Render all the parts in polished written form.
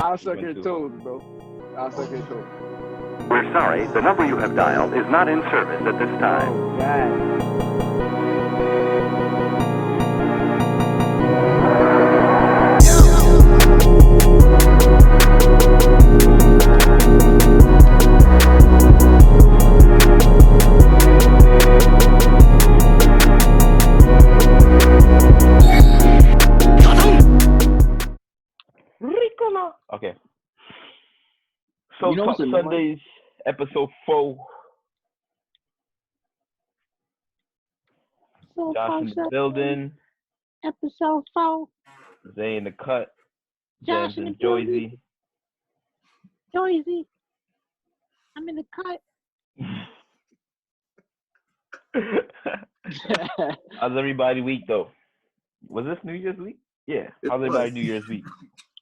I'll suck your toes, bro. I'll suck your toes. We're sorry, the number you have dialed is not in service at this time. Oh, God. Okay. So You know Talk what's annoying? Sundays, episode 4. So Josh in the building. Episode 4. Zay in the cut. Josh James in the and building. Joyzy. Joyzy. I'm in the cut. How's everybody week though? Was this New Year's week? Yeah. How's everybody New Year's week?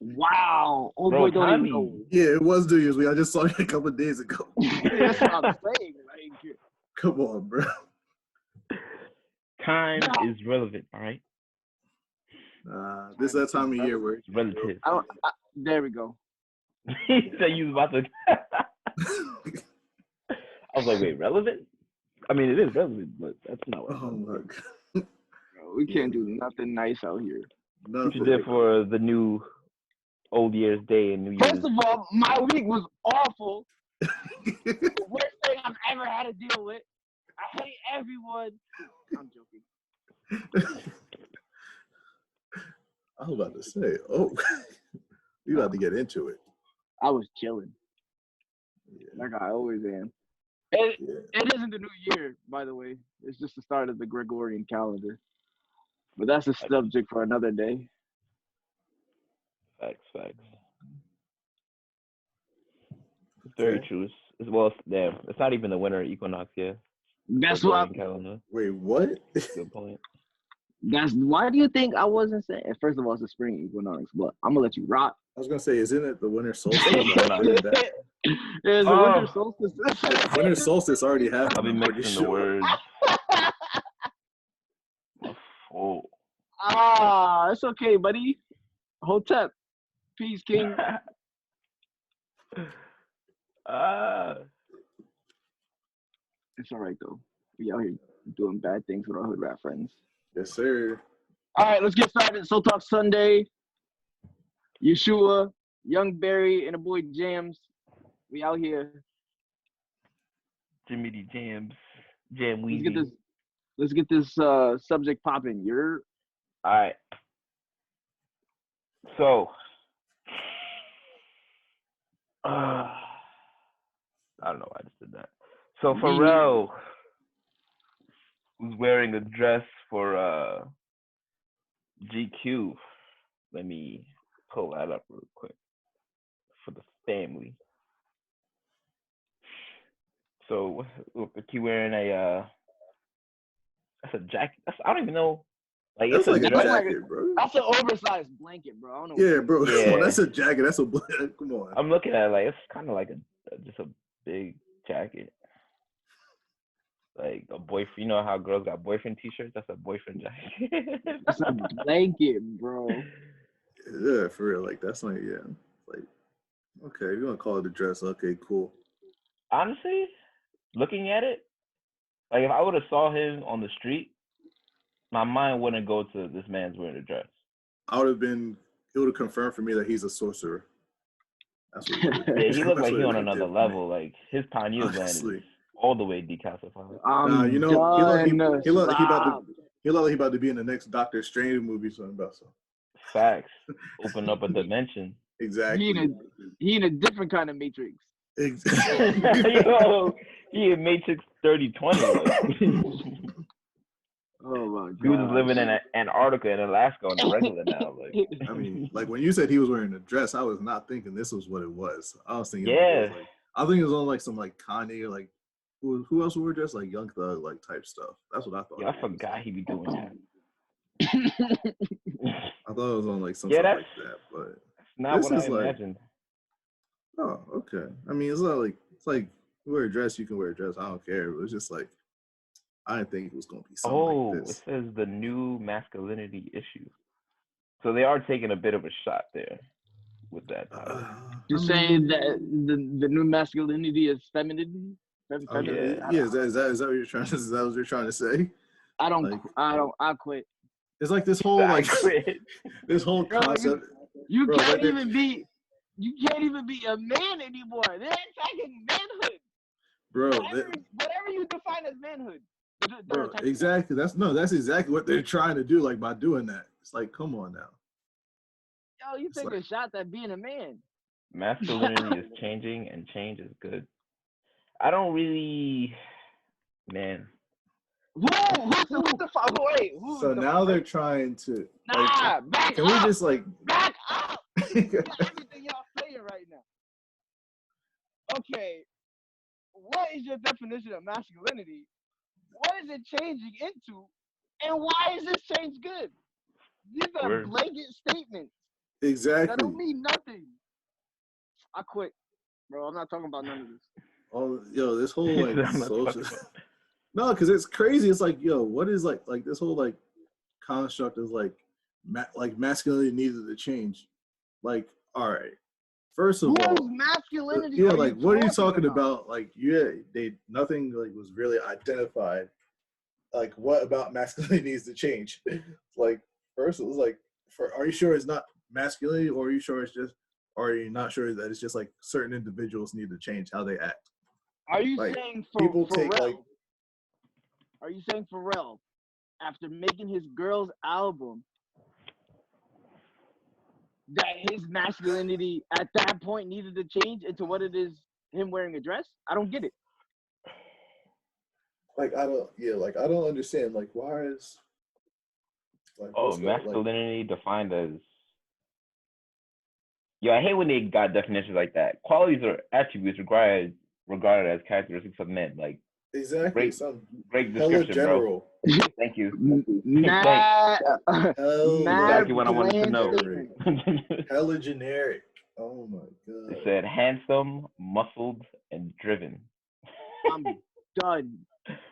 Wow. Oh, Bro, boy, don't even Tommy. know. Yeah, it was New Year's week. I just saw it a couple of days ago. That's what I'm saying. Like, Come on, bro. Time is relevant, all right? This is that time of year where It's relative. there we go. He said you was about to. I was like, wait, relevant? I mean, it is relevant, but that's not what. oh my god, Bro, we can't do nothing nice out here. What you did for the new Old Year's Day and New Year's? First of all, my week was awful. The worst thing I've ever had to deal with. I hate everyone. I'm joking. I was about to say, oh, you about to get into it. I was chilling. Yeah. Like I always am. Yeah. It isn't the new year, by the way. It's just the start of the Gregorian calendar. But that's a subject for another day. Facts. It's very true. It's not even the winter equinox yet. That's what. Calendar. Wait, what? Good point. That's why do you think I wasn't saying? First of all, it's the spring equinox, but I'm gonna let you rock. I was gonna say, isn't it the winter solstice? There's a winter solstice. Winter solstice already happened. I'll be I'm pretty mixing the words. Oh. It's okay, buddy. Hotep. Peace, King. It's all right though. We out here doing bad things with our hood rat friends. Yes, sir. All right, let's get started. SOLtalk Sunday. Yeshua, Young Barry, and the boy Jams. We out here. Jimmy D Jams. Jam Weezy. Let's get this subject popping. You're all right. So, I don't know why I just did that. So Pharrell was wearing a dress for GQ. Let me pull that up real quick for the family. So look, he wearing that's a jacket. I don't even know. Like That's it's like a dress. jacket, bro. That's an oversized blanket, bro. I don't know. Yeah, bro. Yeah. Come on, that's a jacket. That's a blanket. Come on. I'm looking at it like it's kind of like just a big jacket. Like a boyfriend. You know how girls got boyfriend t-shirts? That's a boyfriend jacket. That's a blanket, bro. Yeah, for real. Like that's like like okay, if you want to call it a dress, okay, cool. Honestly, looking at it, like if I would have saw him on the street, my mind wouldn't go to this man's wearing a dress. It would have confirmed for me that he's a sorcerer. That's what he did. Yeah, he looked like he on did another for me. level. Like his pineal gland is all the way decalcified. You know, he looked like he about to be in the next Doctor Strange movie. Something about so. Facts. Open up a dimension. Exactly. He in a different kind of matrix. Exactly. Yo, he in Matrix 3020. Oh my god. He was living in Antarctica and Alaska on the regular now. Like, I mean, like when you said he was wearing a dress, I was not thinking this was what it was. I was thinking, I think it was on like some like Kanye, or like who else wore dress, like Young Thug, like type stuff. That's what I thought. Yeah, I forgot he be doing that. I thought it was on like something like that, but that's not what I imagined. Oh, okay. I mean, it's not like you wear a dress, you can wear a dress. I don't care. It was just like I didn't think it was going to be something like this. It says the new masculinity issue. So they are taking a bit of a shot there. with that title. You're saying that the new masculinity is femininity? Yeah, is that what you're trying to? Is that what you're trying to say? I quit. It's like this whole like this whole Bro, concept. You bro, can't like even be a man anymore. They're attacking manhood. Bro, whatever you define as manhood. Bro, exactly. That's exactly what they're trying to do. Like by doing that, it's like, come on now. Yo, you take a shot at being a man. Masculinity is changing, and change is good. I don't really, man. So now they're trying to. Nah, like, back can up. we just like back up? Everything y'all saying right now. Okay, what is your definition of masculinity? What is it changing into? And why is this change good? These are blanket statements. Exactly. That don't mean nothing. I quit, bro. I'm not talking about none of this. Oh, yo, this whole like social. No, because it's crazy. It's like, yo, what is like this whole like construct is like masculinity needed to change. Like, all right. First of all, masculinity? Yeah, like what are you talking about? Like, yeah, nothing like was really identified. Like, what about masculinity needs to change? Like, first it was like, are you sure it's not masculinity, or are you sure it's just, or are you not sure that it's just like certain individuals need to change how they act? Are you like, saying people Pharrell? take like? Are you saying Pharrell, after making his girls album, that his masculinity at that point needed to change into what it is, him wearing a dress? I don't get it. Like, I don't understand. Like, why is like masculinity defined as? Yo, I hate when they got definitions like that. Qualities or attributes regarded as characteristics of men. Like, exactly, great description, general. Bro. Thank you. Exactly what I wanted to know. Hella generic. Oh my god. It said handsome, muscled, and driven. I'm done.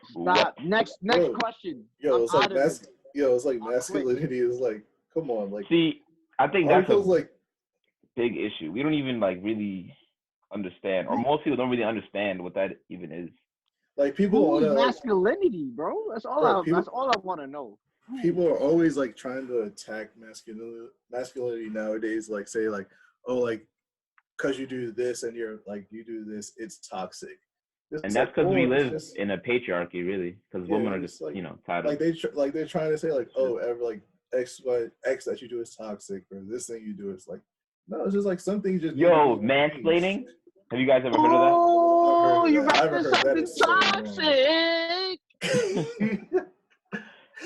Stop. Next question. Yo, it's like masculinity is like, come on, like. See, I think that's a like big issue. We don't even like really understand, or most people don't really understand what that even is. Like, people who's masculinity, bro? That's all I want to know. People are always like trying to attack masculinity nowadays. Like, say like, oh, like, because you do this and you're like, you do this, it's toxic. And that's because we live in a patriarchy, really. Because women are just, like, tied like up. They're trying to say like, oh, like X that you do is toxic, or this thing you do is like, no, it's just like something you just. Yo, mansplaining. Have you guys ever heard of that? Oh, you're about to something toxic.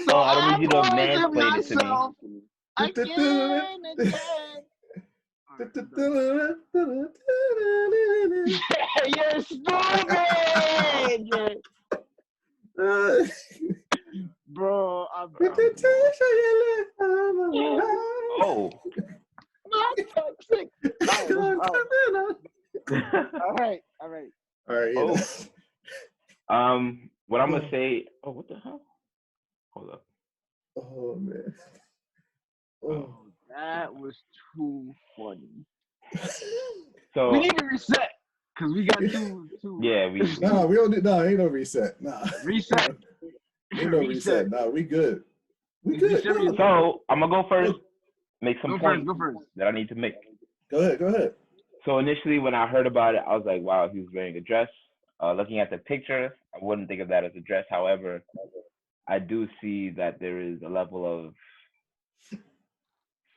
So I don't need you to mansplain it to me. You're stupid. Bro, I'm oh. Not toxic. All right. Oh. What I'm gonna say? Oh, what the hell? Hold up. Oh man. Oh, that was too funny. So we need to reset because we got two. Yeah, we don't do. No, ain't no reset. Nah. Reset. Ain't no reset. Nah, we good. We good. So I'm gonna go first. Make some points that I need to make. Go ahead. So initially, when I heard about it, I was like, "Wow, he was wearing a dress." Looking at the picture, I wouldn't think of that as a dress. However, I do see that there is a level of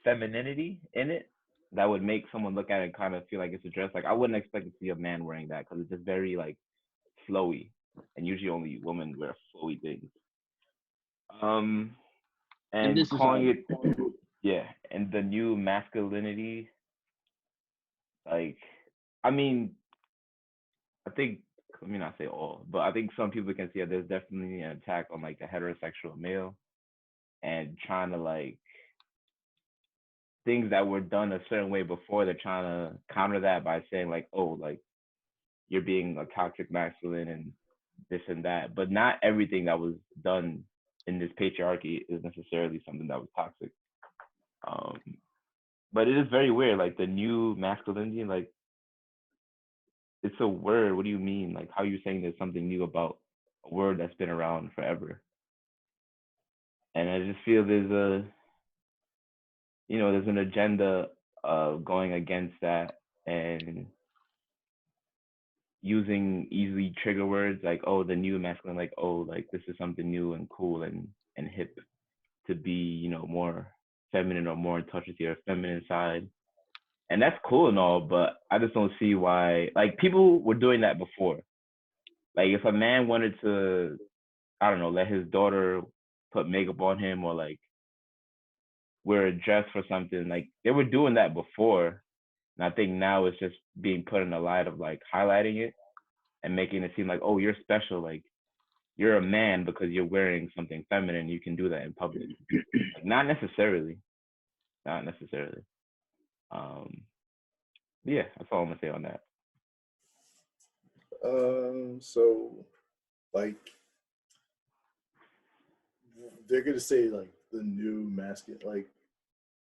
femininity in it that would make someone look at it and kind of feel like it's a dress. Like, I wouldn't expect to see a man wearing that because it's just very like flowy, and usually only women wear flowy things. And calling it, and the new masculinity. Like, I mean, I think, let me not say all, but I think some people can see that there's definitely an attack on like the heterosexual male, and trying to like things that were done a certain way before, they're trying to counter that by saying like, oh, like you're being a toxic masculine and this and that. But not everything that was done in this patriarchy is necessarily something that was toxic. But it is very weird. Like the new masculinity, like it's a word. What do you mean? Like how are you saying there's something new about a word that's been around forever? And I just feel there's an agenda of going against that and using easily trigger words like, oh, the new masculine, like, oh, like this is something new and cool and hip to be, more feminine or more in touch with your feminine side. And that's cool and all, but I just don't see why, like, people were doing that before. Like, if a man wanted to, I don't know, let his daughter put makeup on him or like wear a dress for something, like they were doing that before. And I think now it's just being put in the light of like highlighting it and making it seem like, oh, you're special. Like you're a man because you're wearing something feminine. You can do that in public. Like, not necessarily. Yeah, that's all I'm gonna say on that. So like they're gonna say like the new masculine. Like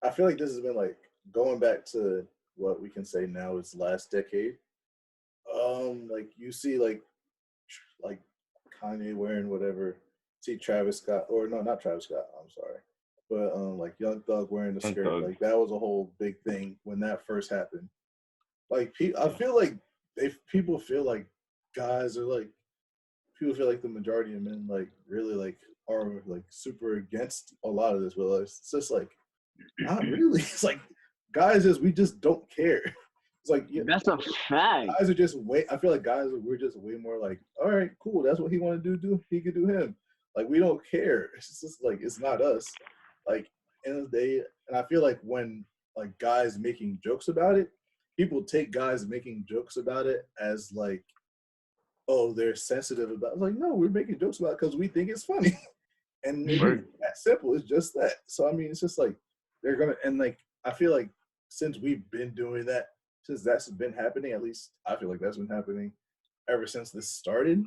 I feel like this has been like going back to what we can say now is last decade. Like you see like Kanye wearing whatever. See Travis Scott, or no, not Travis Scott. I'm sorry, but like Young Thug wearing the skirt. Like that was a whole big thing when that first happened. Like I feel like people feel like guys are like people feel like the majority of men like really like are like super against a lot of this, but it's just like not really. It's like guys we just don't care. It's like that's a fact. Guys are just I feel like we're just way more like, all right, cool. That's what he want to do. He could do him. Like we don't care. It's just like it's not us. Like end of the day, and I feel like when like guys making jokes about it, people take guys making jokes about it as like, oh, they're sensitive about it. Like, no, we're making jokes about it because we think it's funny. And it's that simple. It's just that. So I mean, it's just like they're gonna, and like I feel like since we've been doing that, since that's been happening, at least I feel like that's been happening ever since this started.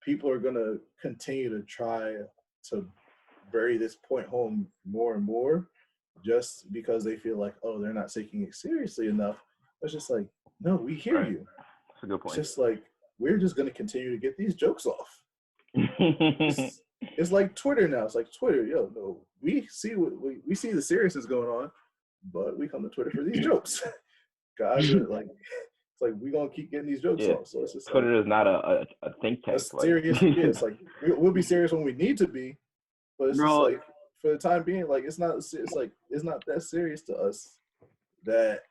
People are gonna continue to try to bury this point home more and more, just because they feel like, oh, they're not taking it seriously enough. It's just like, no, we hear you. That's a good point. It's just like we're just gonna continue to get these jokes off. It's like Twitter now. It's like Twitter, no, we see we see the seriousness going on, but we come to Twitter for these jokes. Guys are like, it's like we gonna keep getting these jokes off. So it's just Twitter like, is not a think tank. Serious, it's like we'll be serious when we need to be, but it's just like for the time being, like it's not that serious to us. That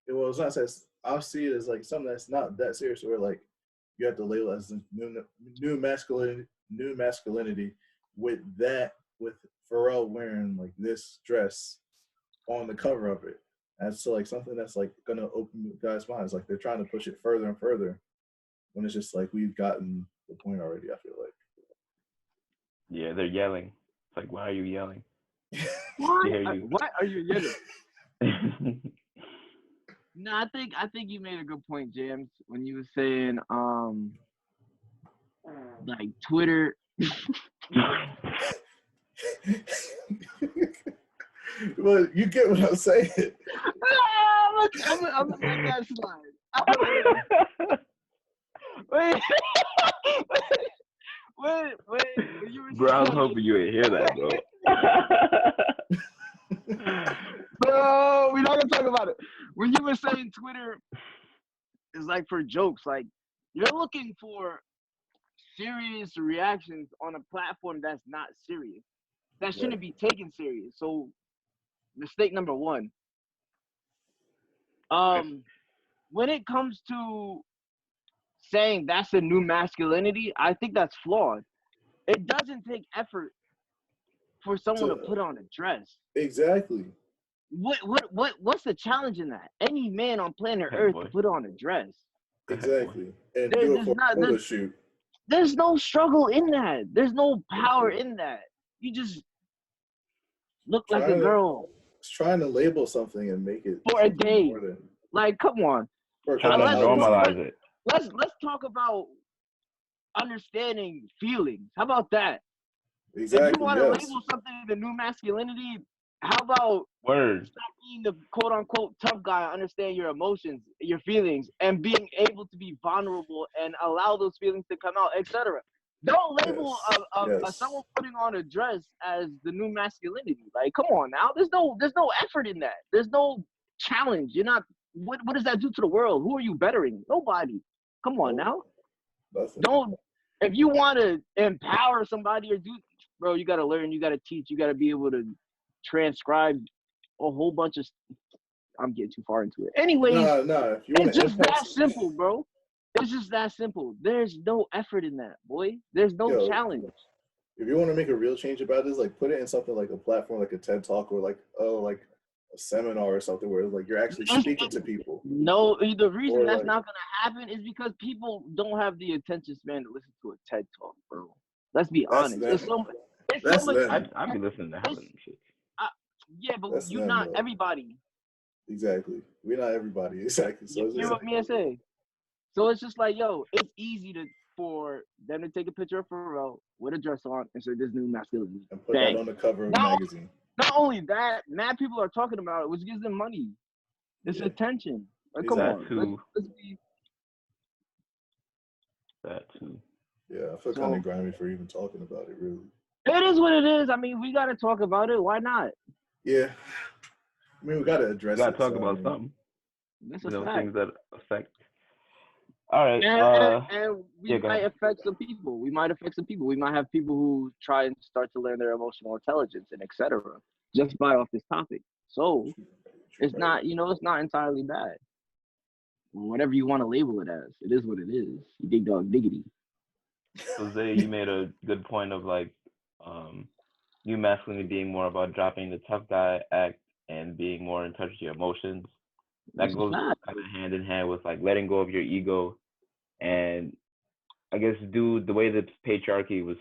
it's not. I'll see it as like something that's not that serious. Where like you have to label it as new masculinity with Pharrell wearing like this dress on the cover of it. And so like something that's like gonna open guys' minds. Like they're trying to push it further and further when it's just like we've gotten the point already, I feel like. Yeah, they're yelling. It's like, why are you yelling? Why are you yelling? No, I think you made a good point, James, when you were saying like Twitter. Well, you get what I'm saying. I'm gonna let that slide. Wait. Bro, I was hoping you would hear that, bro. Bro, we're not gonna talk about it. When you were saying Twitter is like for jokes, like you're looking for serious reactions on a platform that's not serious, that shouldn't be taken serious. So, mistake number one. When it comes to saying that's a new masculinity, I think that's flawed. It doesn't take effort for someone to put on a dress. Exactly. What's the challenge in that? Any man on planet Earth can put on a dress. Exactly. And do it for a photo shoot. There's no struggle in that. There's no power in that. You just look like a girl. It's trying to label something and make it for a day. Like, come on. Trying to normalize it. Let's talk about understanding feelings. How about that? Exactly. If you want to label something the new masculinity, How about Word. stop being the quote unquote tough guy, understand your emotions, your feelings, and being able to be vulnerable and allow those feelings to come out, etc. Don't label someone putting on a dress as the new masculinity. Like, come on now. There's no effort in that. There's no challenge. You're not. What does that do to the world? Who are you bettering? Nobody. Come on now. Nothing. Don't. If you want to empower somebody or do, bro, you got to learn. You got to teach. You got to be able to transcribe a whole bunch of. I'm getting too far into it. Anyways, no. It's just that simple, bro. It's just that simple. There's no effort in that, boy. There's no challenge. If you want to make a real change about this, like put it in something like a platform like a TED Talk or like a seminar or something where like you're actually speaking to people. No, the reason Or that's like, not gonna happen is because people don't have the attention span to listen to a TED Talk, bro. Let's be honest. them. It's so much. I'd be listening to Helen and shit. Yeah, but That's you're them, not though. everybody. Exactly. We're not everybody. Exactly. So You it's hear just what me say? So it's just like, yo, it's easy for them to take a picture of Pharrell with a dress on and say this new masculinity. and put that on the cover of the magazine. Not only that, mad people are talking about it, which gives them money. It's attention. Like, come on. Let's be. That too. Yeah, I feel kind of grimy for even talking about it, really. It is what it is. I mean, we got to talk about it. Why not? Yeah. I mean, we got to address it. We got to talk about something. That's a fact. Things that affect. All right. And we might affect some people. We might have people who try and start to learn their emotional intelligence and etc. just by off this topic. So it's not, it's not entirely bad. Whatever you want to label it as, it is what it is. You dig dog diggity. Jose, you made a good point of like new masculinity being more about dropping the tough guy act and being more in touch with your emotions. That goes kind of hand in hand with like letting go of your ego, and I guess the way the patriarchy was,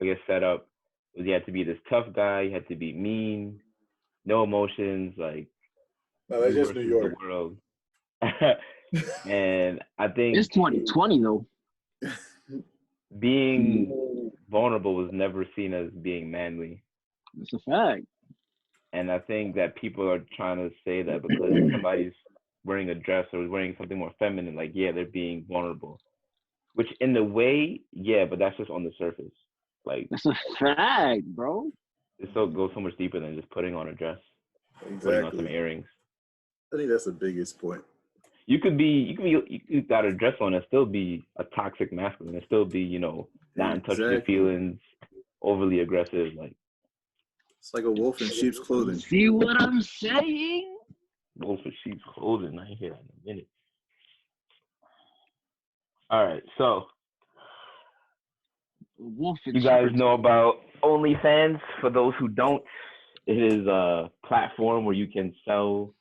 I guess, set up was you had to be this tough guy, you had to be mean, no emotions, like no, that's just New York. The world. And I think it's 2020 though. Being vulnerable was never seen as being manly. It's a fact. And I think that people are trying to say that because somebody's wearing a dress or wearing something more feminine, like, yeah, they're being vulnerable. Which in a way, yeah, but that's just on the surface. Like, that's a fact, bro. It goes so much deeper than just putting on a dress. Exactly. Putting on some earrings. I think that's the biggest point. You could got a dress on and still be a toxic masculine and still be, not in touch with your feelings, overly aggressive, like. It's like a wolf in sheep's clothing. See what I'm saying? Wolf in sheep's clothing. I hear that in a minute. All right, so you guys know about Onlyfans. For those who don't, it is a platform where you can sell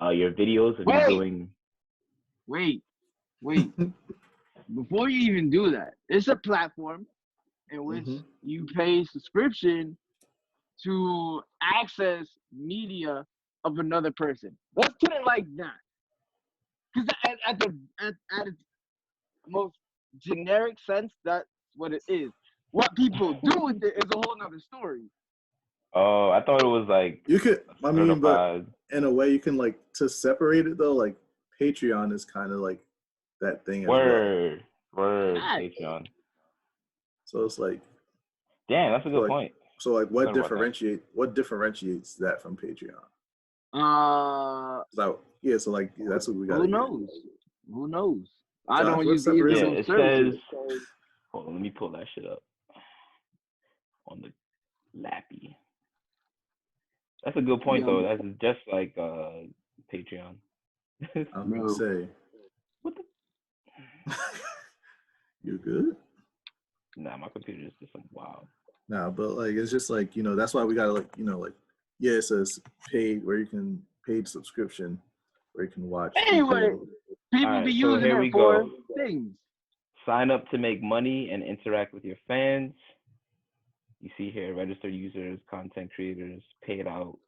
your videos if you're doing. Wait. Before you even do that, it's a platform in which you pay subscription to access media of another person. Let's put it like that. Because at its most generic sense, that's what it is. What people do with it is a whole nother story. Oh, I thought it was like you could. I mean, but in a way, you can like to separate it though. Like Patreon is kind of like that thing. Word, Patreon. So it's like, damn, that's a good point. So like, what differentiates that from Patreon? So like that's what we got. Who knows? I don't use it. It says. Hold on, let me pull that shit up on the lappy. That's a good point though. That's just like Patreon. I'm gonna say. What the? You good? Nah, my computer is just like wow. Nah, but like it's just like that's why we gotta like it says paid where you can paid subscription where you can watch. Anyway, people be using it for things. Sign up to make money and interact with your fans. You see here, registered users, content creators, pay it out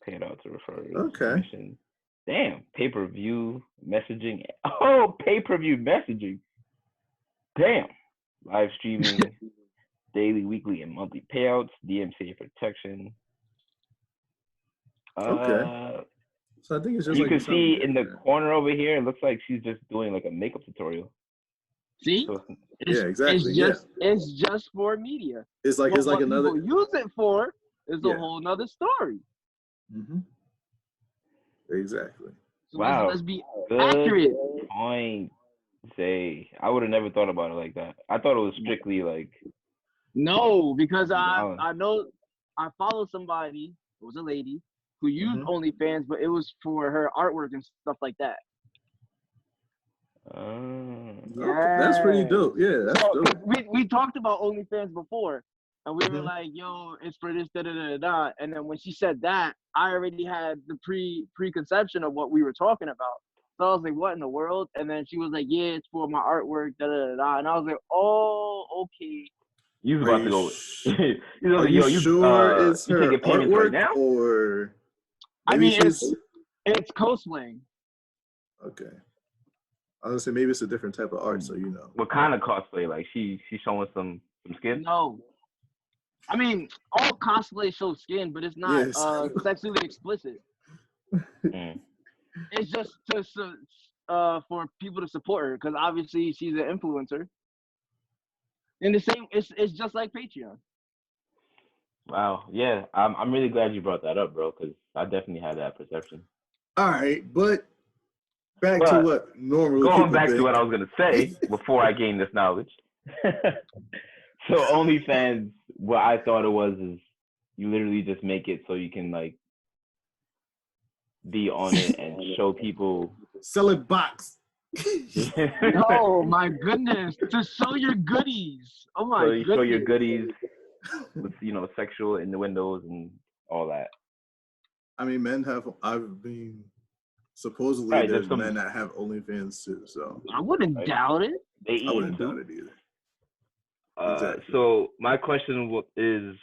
to refer. Okay. Commission. Damn, pay-per-view messaging. Oh, pay-per-view messaging. Damn. Live streaming, daily, weekly, and monthly payouts, DMCA protection. Okay. So I think it's just You like can something see in the different. corner over here, it looks like she's just doing like a makeup tutorial. See, So Yeah, exactly. Yeah. it's just for media. It's like But what another. people use it for is a Yeah. whole nother story. Mm-hmm. Exactly. So wow, let's be good accurate. point. Say, I would have never thought about it like that. I thought it was strictly like No, because violence. I know I follow somebody, it was a lady, who used Mhm. OnlyFans, but it was for her artwork and stuff like that. Okay, that's pretty Yeah. dope. Yeah, that's So dope. we talked about OnlyFans before, and we were Mhm. like, "Yo, it's for this, da da da da." And then when she said that, I already had the preconception of what we were talking about. So I was like, "What in the world?" And then she was like, "Yeah, it's for my artwork, da da da da." And I was like, "Oh, okay." You was Are about you to go. sh- You are was like, you yo, sure it's you her taking payments right artwork now? or I maybe mean, she's it's cosplaying. okay? I was gonna say maybe it's a different type of art, so you know. What kind of cosplay? Like she's showing some skin? No, I mean, all cosplay show skin, but it's not Yes. sexually explicit. Mm. It's just for people to support her because obviously she's an influencer. And the same, it's just like Patreon. Wow. Yeah, I'm really glad you brought that up, bro, because I definitely had that perception. All right, but back to But what normally going people back to think. what I was gonna say before I gained this knowledge. So OnlyFans, what I thought it was is you literally just make it so you can like be on it and show people. Sell it box. Oh my goodness! To show your goodies. Oh my So you show your goodness. goodies with sexual innuendos and all that. I mean, I've been supposedly Right, there's there's some men that have OnlyFans too, so I wouldn't right? doubt it. They I eating wouldn't too. doubt it either. Exactly. So my question is,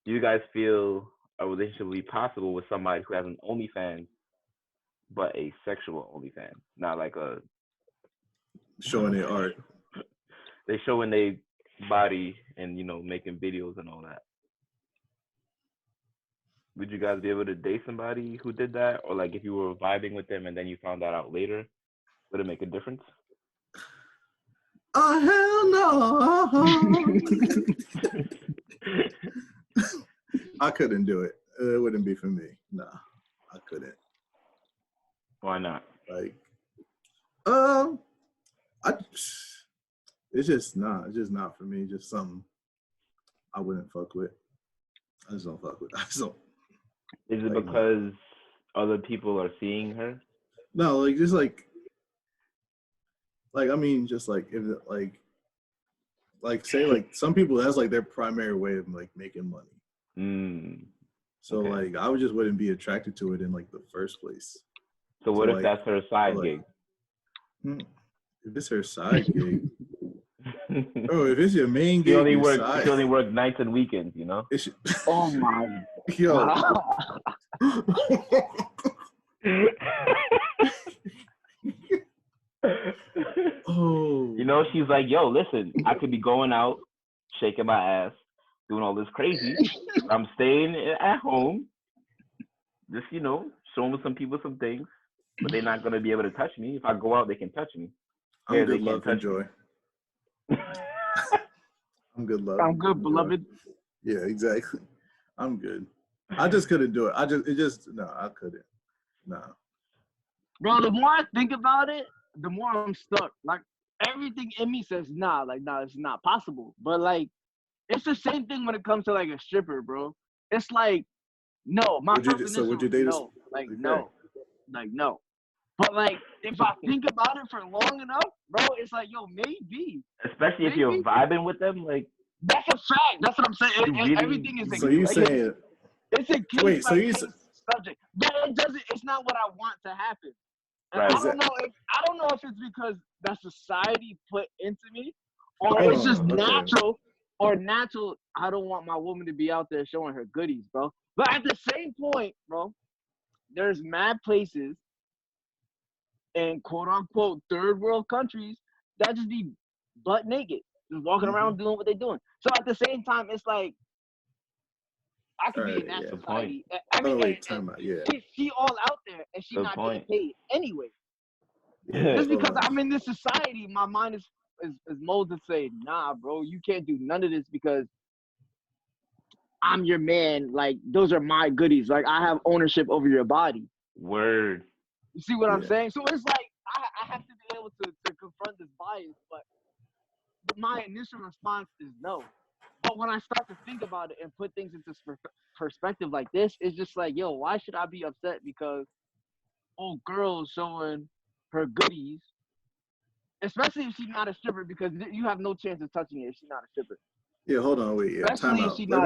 do you guys feel a relationship will be possible with somebody who has an OnlyFans, but a sexual OnlyFans, not like a Showing their art. they showing their body and making videos and all that? Would you guys be able to date somebody who did that, or like if you were vibing with them and then you found that out later, would it make a difference? Oh hell no! I couldn't do it. It wouldn't be for me. Nah, I couldn't. Why not? Like, I. It's just not for me. Just something I wouldn't fuck with. I just don't fuck with. I just don't. Is it Like, because other people are seeing her? no, like just like I mean, just like if say like some people that's like their primary way of like making money. So Okay. like I just wouldn't be attracted to it in like the first place. So what if like, that's her side gig? If it's her side gig, oh, if it's your main gig, she only work nights and weekends, Oh my yo. Oh. She's like, yo, listen, I could be going out, shaking my ass, doing all this crazy. I'm staying at home, just showing some people some things, but they're not gonna be able to touch me. If I go out, they can touch me. I'm good, love, and joy. I'm good, love. I'm good, beloved. Yeah, exactly. I'm good. I just couldn't do it. I couldn't. No. Bro, the more I think about it, the more I'm stuck. Like everything in me says nah, it's not possible. But like it's the same thing when it comes to like a stripper, bro. It's like no, my first initial was no. Like no. Like no. But like if I think about it for long enough, bro, it's like yo, maybe. Especially if you're vibing with them, like that's a fact. That's what I'm saying. Everything is so you saying it's a case by case subject. But it's not what I want to happen. And right. I don't know if it's because that society put into me, or it's just natural. Or natural. I don't want my woman to be out there showing her goodies, bro. But at the same point, bro, there's mad places in quote unquote third world countries that just be butt naked, just walking around doing what they're doing. So at the same time, it's like I could be in that yeah. society. I mean, Oh wait, time out. Yeah. she all out there and she Good not point. getting paid anyway. Yeah. Just hold because on. I'm in this society, my mind is molded to say, nah, bro, you can't do none of this because I'm your man. Like, those are my goodies. Like, I have ownership over your body. Word. You see what I'm Yeah. saying? So it's like I have to be able to confront this bias, but my initial response is no. But when I start to think about it and put things into perspective like this, it's just like, yo, why should I be upset because old girl showing her goodies, especially if she's not a stripper, because you have no chance of touching it if she's not a stripper. Yeah, hold on, wait. Yeah, time Especially if out. she's Let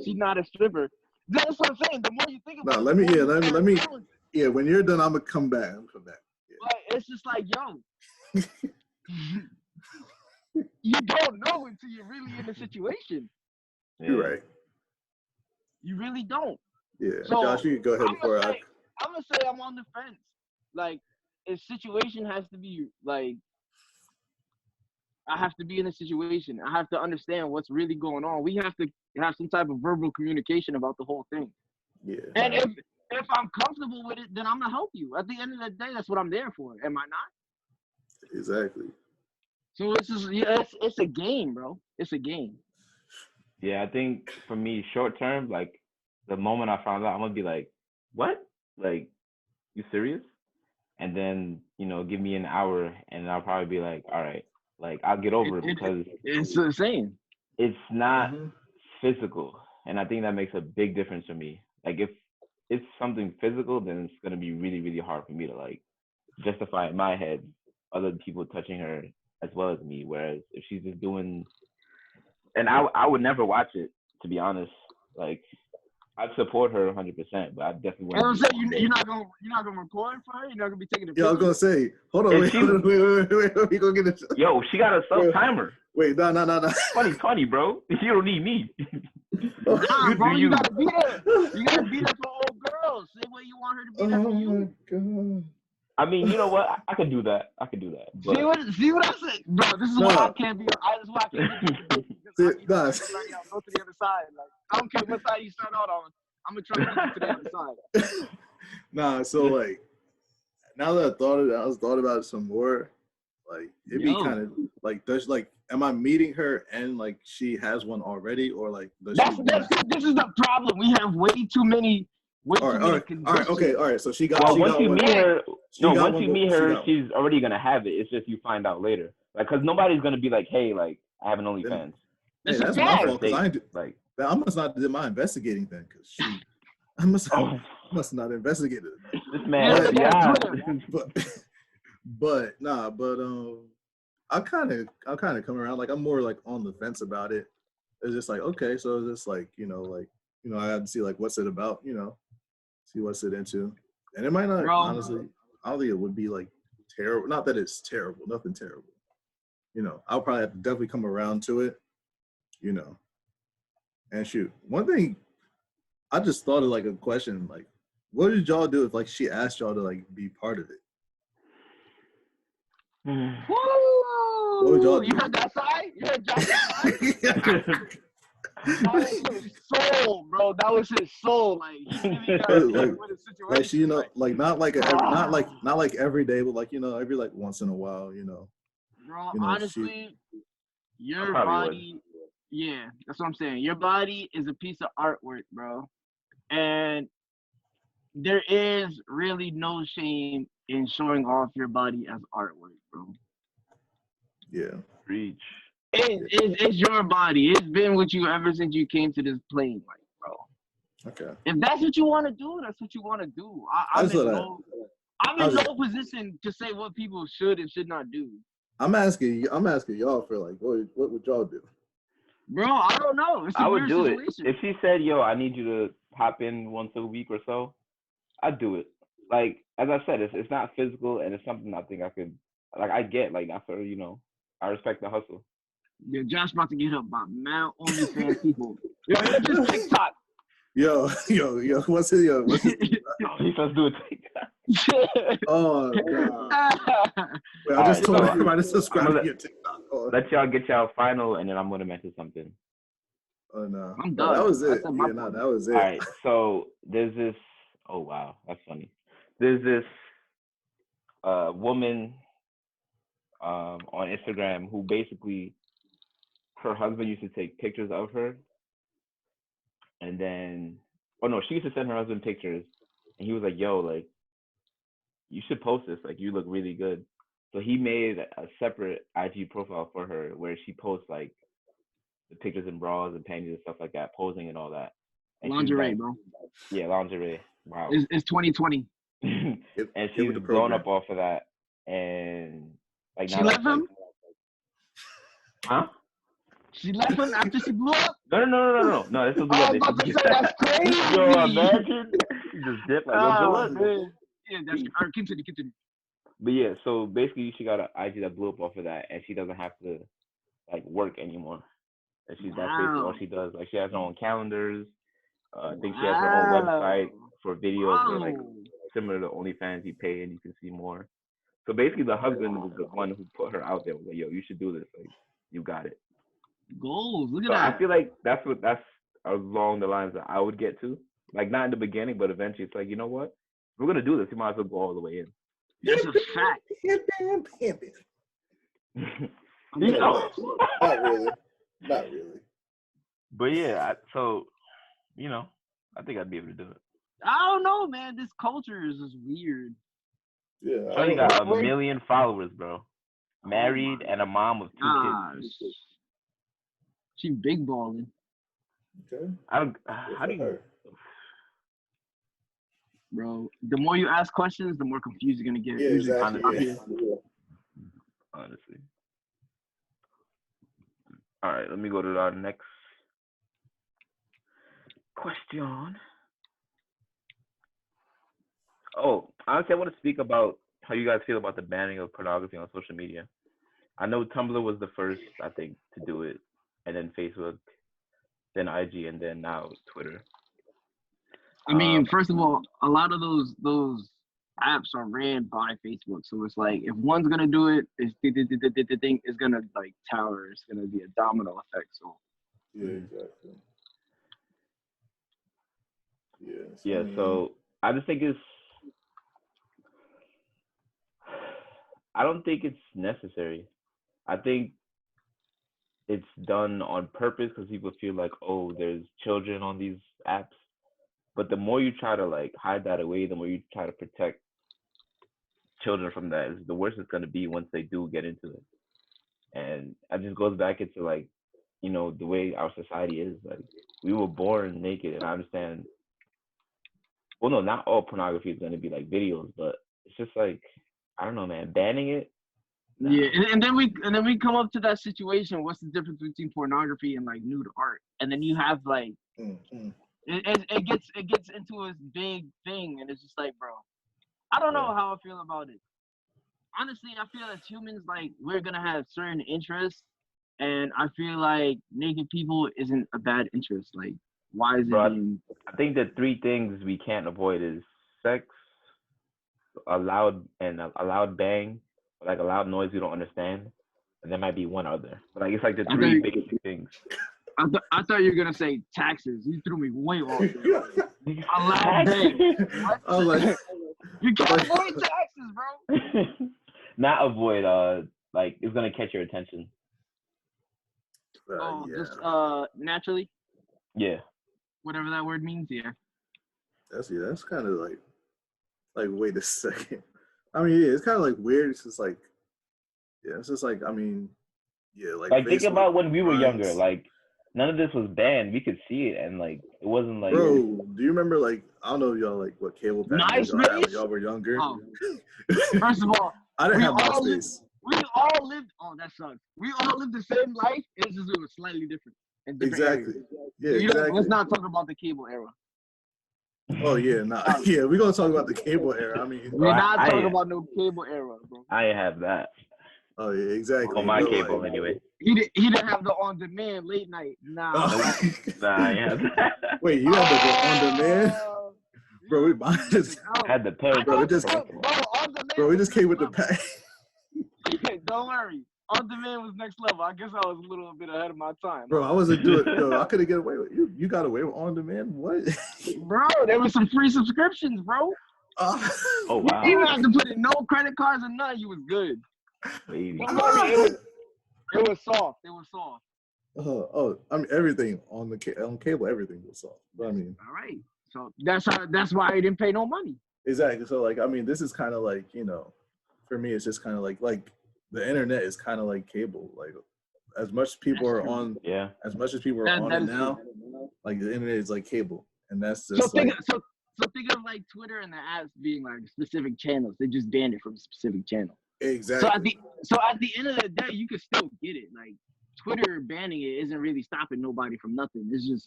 me. not a stripper. That's what I'm saying. The more you think No, about it, let the me. more Yeah, you let me. start Let me. feeling it. Yeah, when you're done, I'm gonna come back. Yeah. But it's just like, yo, you don't know until you're really in the situation. You're right. You really don't. Yeah, So Josh, you can go ahead before I. I'm gonna say I'm on the fence. Like, a situation has to be like, I have to be in a situation. I have to understand what's really going on. We have to have some type of verbal communication about the whole thing. Yeah. And if I'm comfortable with it, then I'm gonna help you. At the end of the day, that's what I'm there for. Am I not? Exactly. So it's just, yeah, it's a game, bro. It's a game. Yeah, I think for me, short term, like the moment I found out, I'm gonna be like, "What? Like, you serious?" And then give me an hour, and I'll probably be like, "All right, like I'll get over it because it's the same. it's not Mm-hmm. physical," and I think that makes a big difference for me. Like if it's something physical, then it's gonna be really, really hard for me to like justify in my head other people touching her as well as me. Whereas if she's just doing, and I would never watch it, to be honest. Like I'd support her 100%, but I definitely And wouldn't. I'm saying you're not gonna record for her. You're not gonna be taking a picture. Yeah, I was gonna say, hold on, wait, we gonna get it. Yo, she got a self timer. Wait, no. 2020, bro. You don't need me. Nah, bro, you you. gotta be there. You gotta be there for old girls. Same way you want her to be there for Oh my you. god. I mean, you know what? I could do that. But... See what I said, bro. This is why I can't be. This is why I can't be. Go to the other side. Like, I don't care what side you start out on. I'm gonna try to get you to the other side. Nah, so like, now that I thought about it some more. Like, it'd be kind of like, am I meeting her and like she has one already, or like this is the problem. We have way too many. All right, okay, all right. So she got. Well, once you meet her, she's already gonna have it. It's just you find out later, like, cause nobody's gonna be like, hey, like, I have an OnlyFans. Hey, that's my fault because I must not did my investigating then, because I must not investigated it. This man, yeah. But I'll kind of come around. Like, I'm more like on the fence about it. It's just like, okay, so it's just like, I have to see like what's it about, see what's it into. And it might not, honestly, I don't think it would be like terrible. Not that it's terrible, nothing terrible. I'll probably have to definitely come around to it, And shoot, one thing I just thought of like a question, like, what did y'all do if like she asked y'all to like be part of it? What would y'all do? You heard that side? You heard Josh's side? That was his soul, bro. That was his soul. Like, he really got with a situation. Like she, like not like not like every day, but like every like once in a while, Bro, honestly, your body, yeah, that's what I'm saying. Your body is a piece of artwork, bro, and there is really no shame in showing off your body as artwork, bro. Yeah. Reach. It's your body. It's been with you ever since you came to this plane, like, bro. Okay. If that's what you want to do, that's what you want to do. I'm in no position to say what people should and should not do. I'm asking y'all for like, what would y'all do? Bro, I don't know. It's a weird situation. If she said, yo, I need you to hop in once a week or so, I'd do it. Like, as I said, it's not physical, and it's something I think I could, like, I get, like, after, I respect the hustle. Yeah, Josh about to get up by Mount Onlyfans people. Yo, just TikTok. Yo, what's his He's supposed to do a TikTok. Oh god. Wait, I just told everybody to subscribe to your TikTok. Let y'all get y'all final, and then I'm gonna mention something. Oh no. I'm No, done. that was I it. said my Yeah, no, point. that was it. All right, so there's this. Oh wow, that's funny. There's this woman on Instagram who basically her husband used to take pictures of her, and then she used to send her husband pictures, and he was like, "Yo, like you should post this. Like you look really good." So he made a separate IG profile for her where she posts like the pictures in bras and panties and stuff like that, posing and all that. And she's Lingerie, like, bro. yeah, lingerie. Wow. It's 2020. And Get she's with the blown program. up off of that, and like She now left that's him. like, huh? She left him after she blew up. No. They're still Oh, I'm together. about to say that's crazy. Yo, imagine you just dip like, yo, good Oh luck. man. Yeah, that's. All right, continue. But yeah, so basically she got an IG that blew up off of that, and she doesn't have to like work anymore. And that's basically all Wow. she does. Like she has her own calendars. I think she has her own website for videos that like similar to Onlyfans. You pay and you can see more. So basically, the husband was the one who put her out there. Was like, yo, you should do this. Like, you got it. Goals. Look at So that. I feel like that's along the lines that I would get to. Like not in the beginning, but eventually it's like, you know what? If we're gonna do this, you might as well go all the way in. That's a fact. You know? Not really. But yeah, so you know, I think I'd be able to do it. I don't know, man. This culture is just weird. Yeah. Shawty got 1 million followers, bro. Married and a mom of 2 Gosh. kids. She big balling. Okay. How do you? Bro, the more you ask questions, the more confused you're gonna get. Yeah, exactly. Honestly. All right, let me go to our next question. Oh, honestly, I want to speak about how you guys feel about the banning of pornography on social media. I know Tumblr was the first, I think, to do it, and then Facebook, then IG, and then now Twitter. I mean, first of all, a lot of those apps are ran by Facebook, so it's like if one's gonna do it, the thing is gonna like tower. It's gonna be a domino effect. So Yeah, exactly. Yes. Yeah, so I just think I don't think it's necessary. I think it's done on purpose because people feel like, oh, there's children on these apps. But the more you try to like hide that away, the more you try to protect children from that, the worse it's gonna be once they do get into it. And it just goes back into like, you know, the way our society is. Like we were born naked, and I understand. Well, no, not all pornography is gonna be like videos, but it's just like I don't know, man. Banning it. Nah. yeah, and then we come up to that situation. What's the difference between pornography and like nude art? And then you have like it gets into a big thing, and it's just like, bro, I don't know how I feel about it. Honestly, I feel as humans, like we're gonna have certain interests, and I feel like naked people isn't a bad interest. Like, why is it being? I think the 3 things we can't avoid is sex, a loud bang, like a loud noise we don't understand, and there might be one other. But like it's like the 3 biggest things. I thought you were gonna say taxes. You threw me way off. A loud bang. I was like, you can't avoid taxes, bro. Not avoid. Like it's gonna catch your attention. Just naturally. Yeah. Whatever that word means. Yeah. That's kind of like wait a second. I mean, yeah, it's kind of like weird. It's just like, yeah, it's just like, I mean, yeah, like think about when we were younger. Like none of this was banned. We could see it, and like it wasn't like. Bro, do you remember like I don't know if y'all like what cable packages y'all had when y'all were younger? Oh. First of all, I didn't have MySpace. We all lived. Oh, that sucks. We all lived the same life. It's just it was slightly different. Exactly. Areas. Yeah, exactly. Let's not talk about the cable era. Oh yeah, yeah, we're gonna talk about the cable era. I mean, we're not talking about no cable era, bro. I have that. Oh yeah, exactly. On my cable, anyway. He didn't have the on demand late night. Nah. Nah, I have that. Wait, you had the on demand? Bro, we had the pair. Bro, we just came with the pack. Don't worry. On demand was next level. I guess I was a little bit ahead of my time. Bro, I wasn't doing. Yo, I couldn't get away with you. You got away with on demand. What? Bro, there was some free subscriptions, bro. Oh You wow. didn't have to put in no credit cards or nothing. You was good. Baby. Don't worry, it was soft. It was soft. I mean everything on cable, everything was soft. But I mean, all right. So that's why I didn't pay no money. Exactly. So like, I mean, this is kind of like, for me, it's just kind of like the internet is kind of like cable. Like, as much people are on, as much as people are on it now, like the internet is like cable, and that's just so think of like Twitter and the apps being like specific channels. They just banned it from a specific channel. Exactly. So at the end of the day, you can still get it. Like Twitter banning it isn't really stopping nobody from nothing. It's just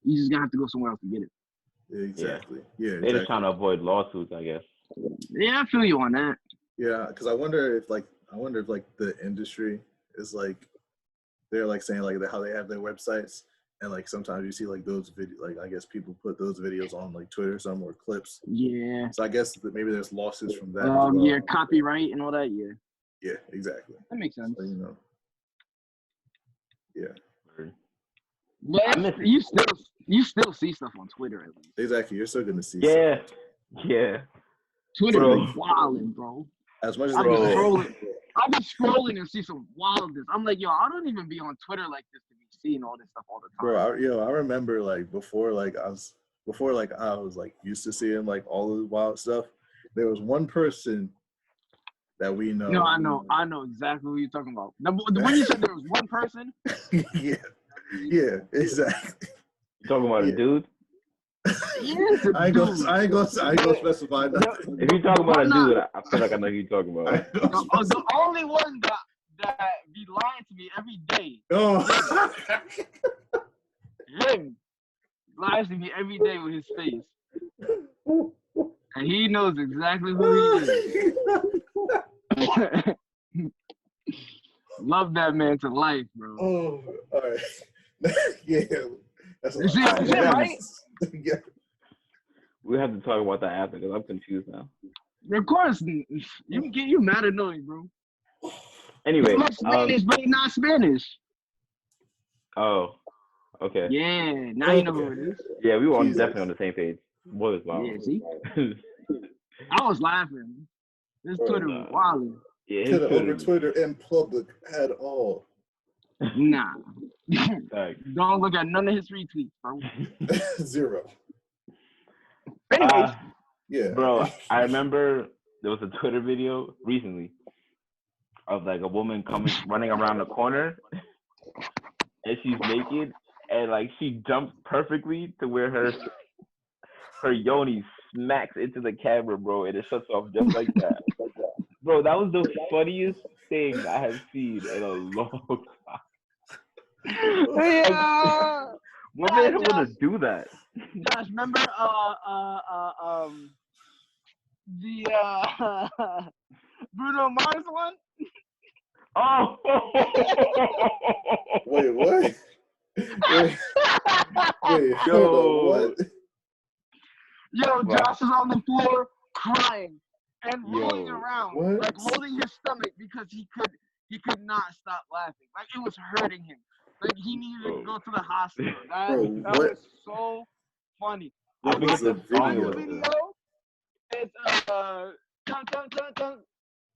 you just gonna have to go somewhere else to get it. Exactly. Yeah. They're just trying to avoid lawsuits, I guess. Yeah, I feel you on that. Yeah, because I wonder if the industry is like they're like saying like how they have their websites, and like sometimes you see like those videos, like I guess people put those videos on like Twitter some or clips. Yeah. So I guess that maybe there's lawsuits from that. As well. Yeah, copyright and all that. Yeah. Yeah, exactly. That makes sense. So, yeah. But you still see stuff on Twitter at least. Exactly, you're still gonna see. Yeah. Stuff. Yeah. Twitter is wilding, bro. As much as I've been scrolling and see some wildness. I'm like, yo, I don't even be on Twitter like this to be seeing all this stuff all the time. Bro, I remember like before I was like used to seeing like all of the wild stuff. There was one person that we know. No, I know exactly who you're talking about. The one you said there was one person. Yeah, exactly. You talking about a dude? Yes, I ain't gonna specify nothing. If you talking about a dude, I feel like I know who you're talking about. The only one that be lying to me every day. Oh. Him lies to me every day with his face, and he knows exactly who he is. Love that man to life, bro. Oh, all right. Yeah. That's You see what I'm saying, right? Yeah. We have to talk about that after because I'm confused now. Of course, you mad annoying, bro. Anyway, Spanish, but not Spanish. Oh, okay. Yeah, now you know who it is. Yeah, we were definitely on the same page. Boy, it's wild. Yeah, see? I was laughing. This Twitter was wild. Yeah, could have over Twitter in public at all. Nah. Don't look at none of his retweets, bro. Zero. Anyways. Yeah. Bro, I remember there was a Twitter video recently of like a woman running around the corner and she's naked and like she jumps perfectly to where her yoni smacks into the camera, bro, and it shuts off just like that. Bro, that was the funniest thing I have seen in a long time. Yeah. What made her want to do that? Josh, remember the Bruno Mars one? Oh. Wait, what? Wait, yo, what? Yo, Josh is on the floor crying and rolling around, like holding his stomach because he could not stop laughing. Like it was hurting him. Like he needed to go to the hospital. That was so funny. I think it's a song. Video. It's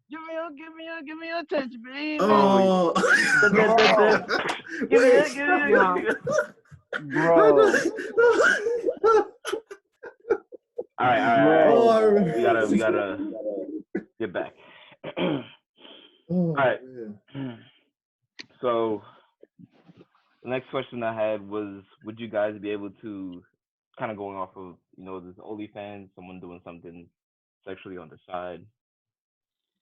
give me your attention, baby. Oh, give me bro. All right. We gotta get back. All right. So the next question I had was, would you guys be able to, kind of going off of, this Onlyfans, someone doing something sexually on the side,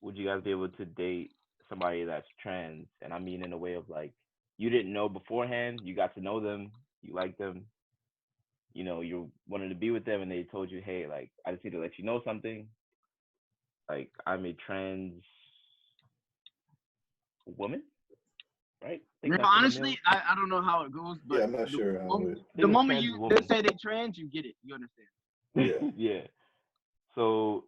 would you guys be able to date somebody that's trans? And I mean in a way of like, you didn't know beforehand, you got to know them, you like them, you wanted to be with them, and they told you, hey, like, I just need to let you know something. Like, I'm a trans woman, right? Honestly, I don't know how it goes, but I'm not sure how it. The moment they say they trans, you get it. You understand? Yeah. Yeah. So,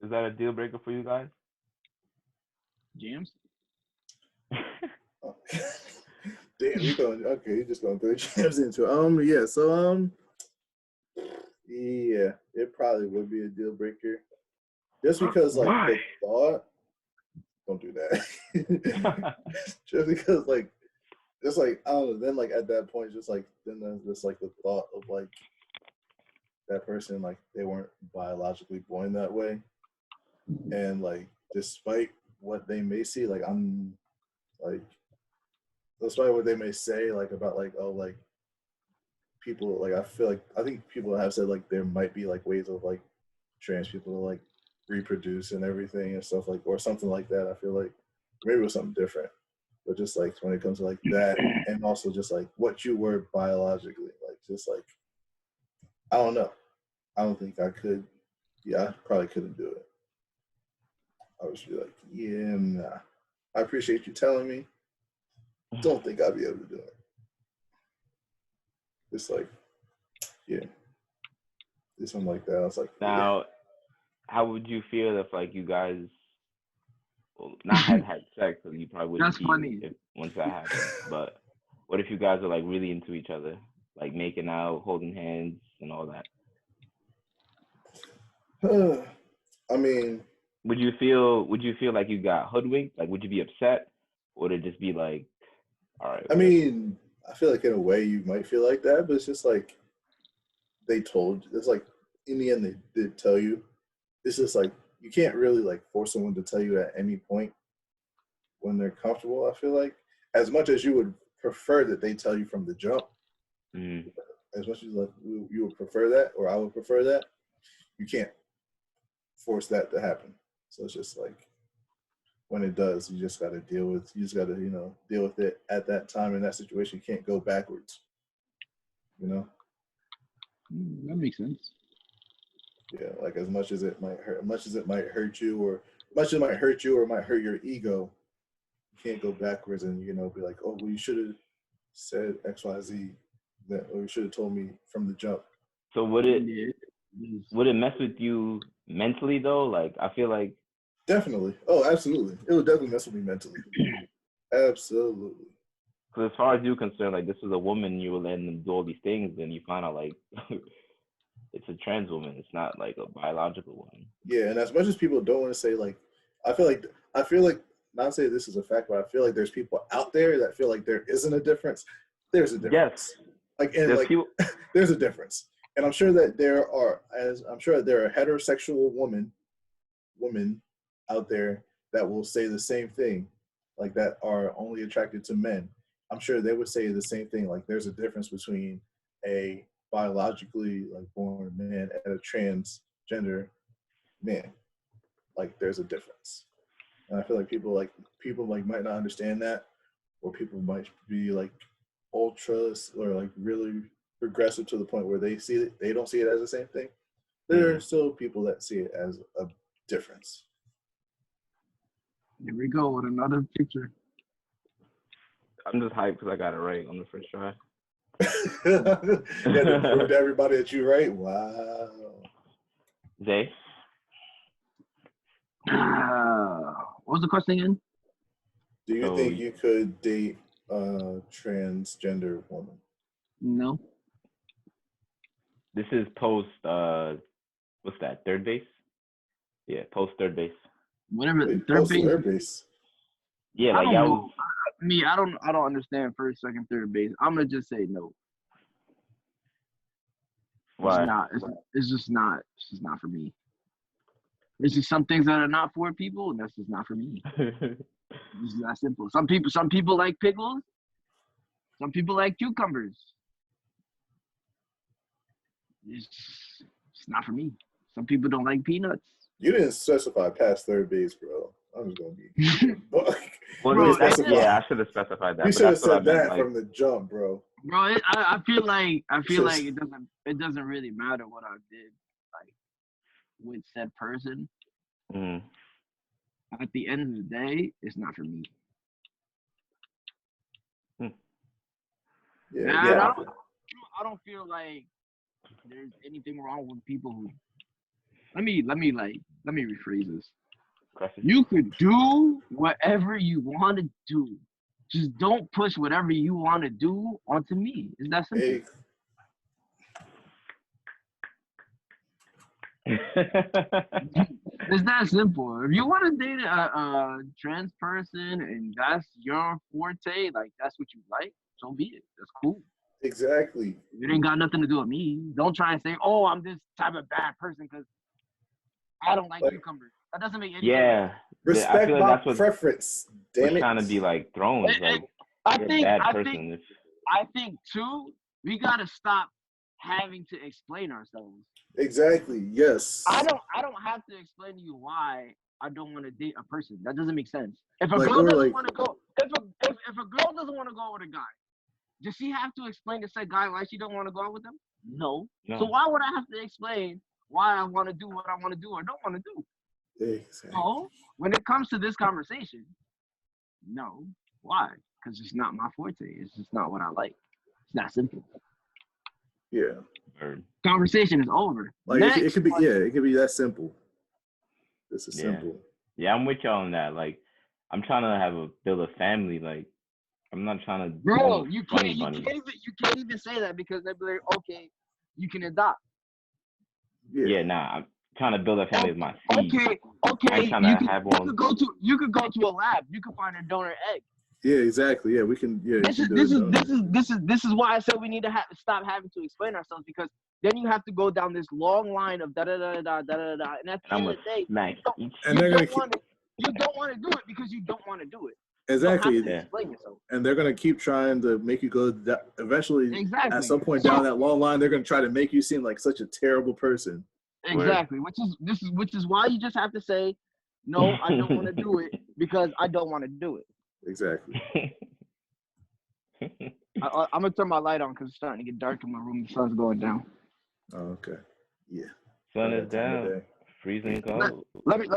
is that a deal breaker for you guys? Jams. Oh. Damn, you're just going through jams into it. Yeah, so yeah, it probably would be a deal breaker. Just because like Why? the thought, don't do that. Just because like just like I don't know, then like at that point just like then there's just like the thought of like that person like they weren't biologically born that way. And like despite what they may see, like I'm like despite what they may say like about like oh like people like I think people have said like there might be like ways of like trans people to like reproduce and everything and stuff like or something like that. I feel like maybe it was something different. But just like when it comes to like that and also just like what you were biologically, like just like I don't know. I don't think I could I probably couldn't do it. I was be like, yeah, nah. I appreciate you telling me. Don't think I'd be able to do it. It's like, yeah. It's something like that. I was like, Now, how would you feel if like you guys not had sex, so you probably wouldn't That's funny. if once that happened. But what if you guys are like really into each other, like making out, holding hands, and all that? I mean, would you feel like you got hoodwinked? Like, would you be upset, or would it just be like, all right? I mean, I feel like in a way you might feel like that, but it's just like they told you. It's like in the end they did tell you. It's just like you can't really like force someone to tell you at any point when they're comfortable. I feel like as much as you would prefer that they tell you from the jump, as much as like you would prefer that, or I would prefer that, you can't force that to happen. So it's just like when it does, you just got to deal with. You just got to deal with it at that time in that situation. You can't go backwards. That makes sense. Yeah, like as much as it might hurt you, or much as it might hurt you, or it might hurt your ego, you can't go backwards and be like, oh, well, you should have said X, Y, Z, that, or you should have told me from the jump. So would it mess with you mentally though? Like I feel like definitely. Oh, absolutely. It would definitely mess with me mentally. Absolutely. Because as far as you're concerned, like this is a woman, you were letting them do all these things, and you find out like it's a trans woman. It's not like a biological one. Yeah, and as much as people don't want to say like, I feel like not say this is a fact, but I feel like there's people out there that feel like there isn't a difference. There's a difference. Yes. Like and like people... there's a difference. And I'm sure that there are heterosexual women out there that will say the same thing, like that are only attracted to men. I'm sure they would say the same thing. Like there's a difference between a biologically like born man and a transgender man. Like there's a difference. And I feel like people might not understand that, or people might be like ultra or like really progressive to the point where they don't see it as the same thing. There are still people that see it as a difference. Here we go with another picture. I'm just hyped because I got it right on the first try. You had to prove to everybody that you're right. Wow. Zay? What was the question again? Do you think you could date a transgender woman? No. This is post, what's that, third base? Yeah, post third base. Whatever, third base. Yeah, like y'all. I don't understand first, second, third base. I'm gonna just say no. Why? It's just not for me. There's just some things that are not for people, and that's just not for me. It's that simple. Some people like pickles. Some people like cucumbers. It's not for me. Some people don't like peanuts. You didn't specify past third base, bro. I'm just gonna be. Well, I should have specified that. You should have said that from the jump, bro. Bro, I feel like it doesn't really matter what I did, like with said person. At the end of the day, it's not for me. Yeah. I don't feel like there's anything wrong with people who. Let me rephrase this. You could do whatever you want to do. Just don't push whatever you want to do onto me. It's that simple. Hey, It's that simple. If you want to date a trans person and that's your forte, like that's what you like, so be it. That's cool. exactly. It ain't got nothing to do with me. Don't try and say, "Oh, I'm this type of bad person because I don't like cucumbers." That doesn't make any sense. Yeah. Respect I feel like my that's what preference. we're Damn it. trying to be like thrown. It's like I you're think, a bad I person. think, I think too. We gotta stop having to explain ourselves. Exactly. Yes. I don't have to explain to you why I don't want to date a person. That doesn't make sense. If a Like, girl or doesn't like- want to go, if a girl doesn't want to go out with a guy, does she have to explain to said guy why she don't want to go out with him? No. So why would I have to explain why I want to do what I want to do or don't want to do? Exactly. No. When it comes to this conversation, no. Why? Because it's not my forte. It's just not what I like. It's that simple. Yeah. Conversation is over. Like it could be it could be that simple. This is simple. Yeah, I'm with y'all on that. Like, I'm trying to build a family. Like, I'm not trying to. Bro, you can't even say that because they'll be like, okay, you can adopt. Yeah, nah. I'm trying to build a family with my seed. Okay. You could go to a lab. You could find a donor egg. Yeah, exactly. Yeah, we can. Yeah, This is why I said we need to stop having to explain ourselves, because then you have to go down this long line of da da da da da da da, and at the end of the day, you don't want to do it because you don't want to do it. Exactly. You don't have to explain yourself. And they're gonna keep trying to make you go. Eventually, exactly. At some point down that long line, they're gonna try to make you seem like such a terrible person. Exactly. Which is why you just have to say, no, I don't want to do it because I don't want to do it. Exactly. I'm gonna turn my light on because it's starting to get dark in my room. The sun's going down. Oh, okay. Yeah. Sun is down. Freezing cold. Let me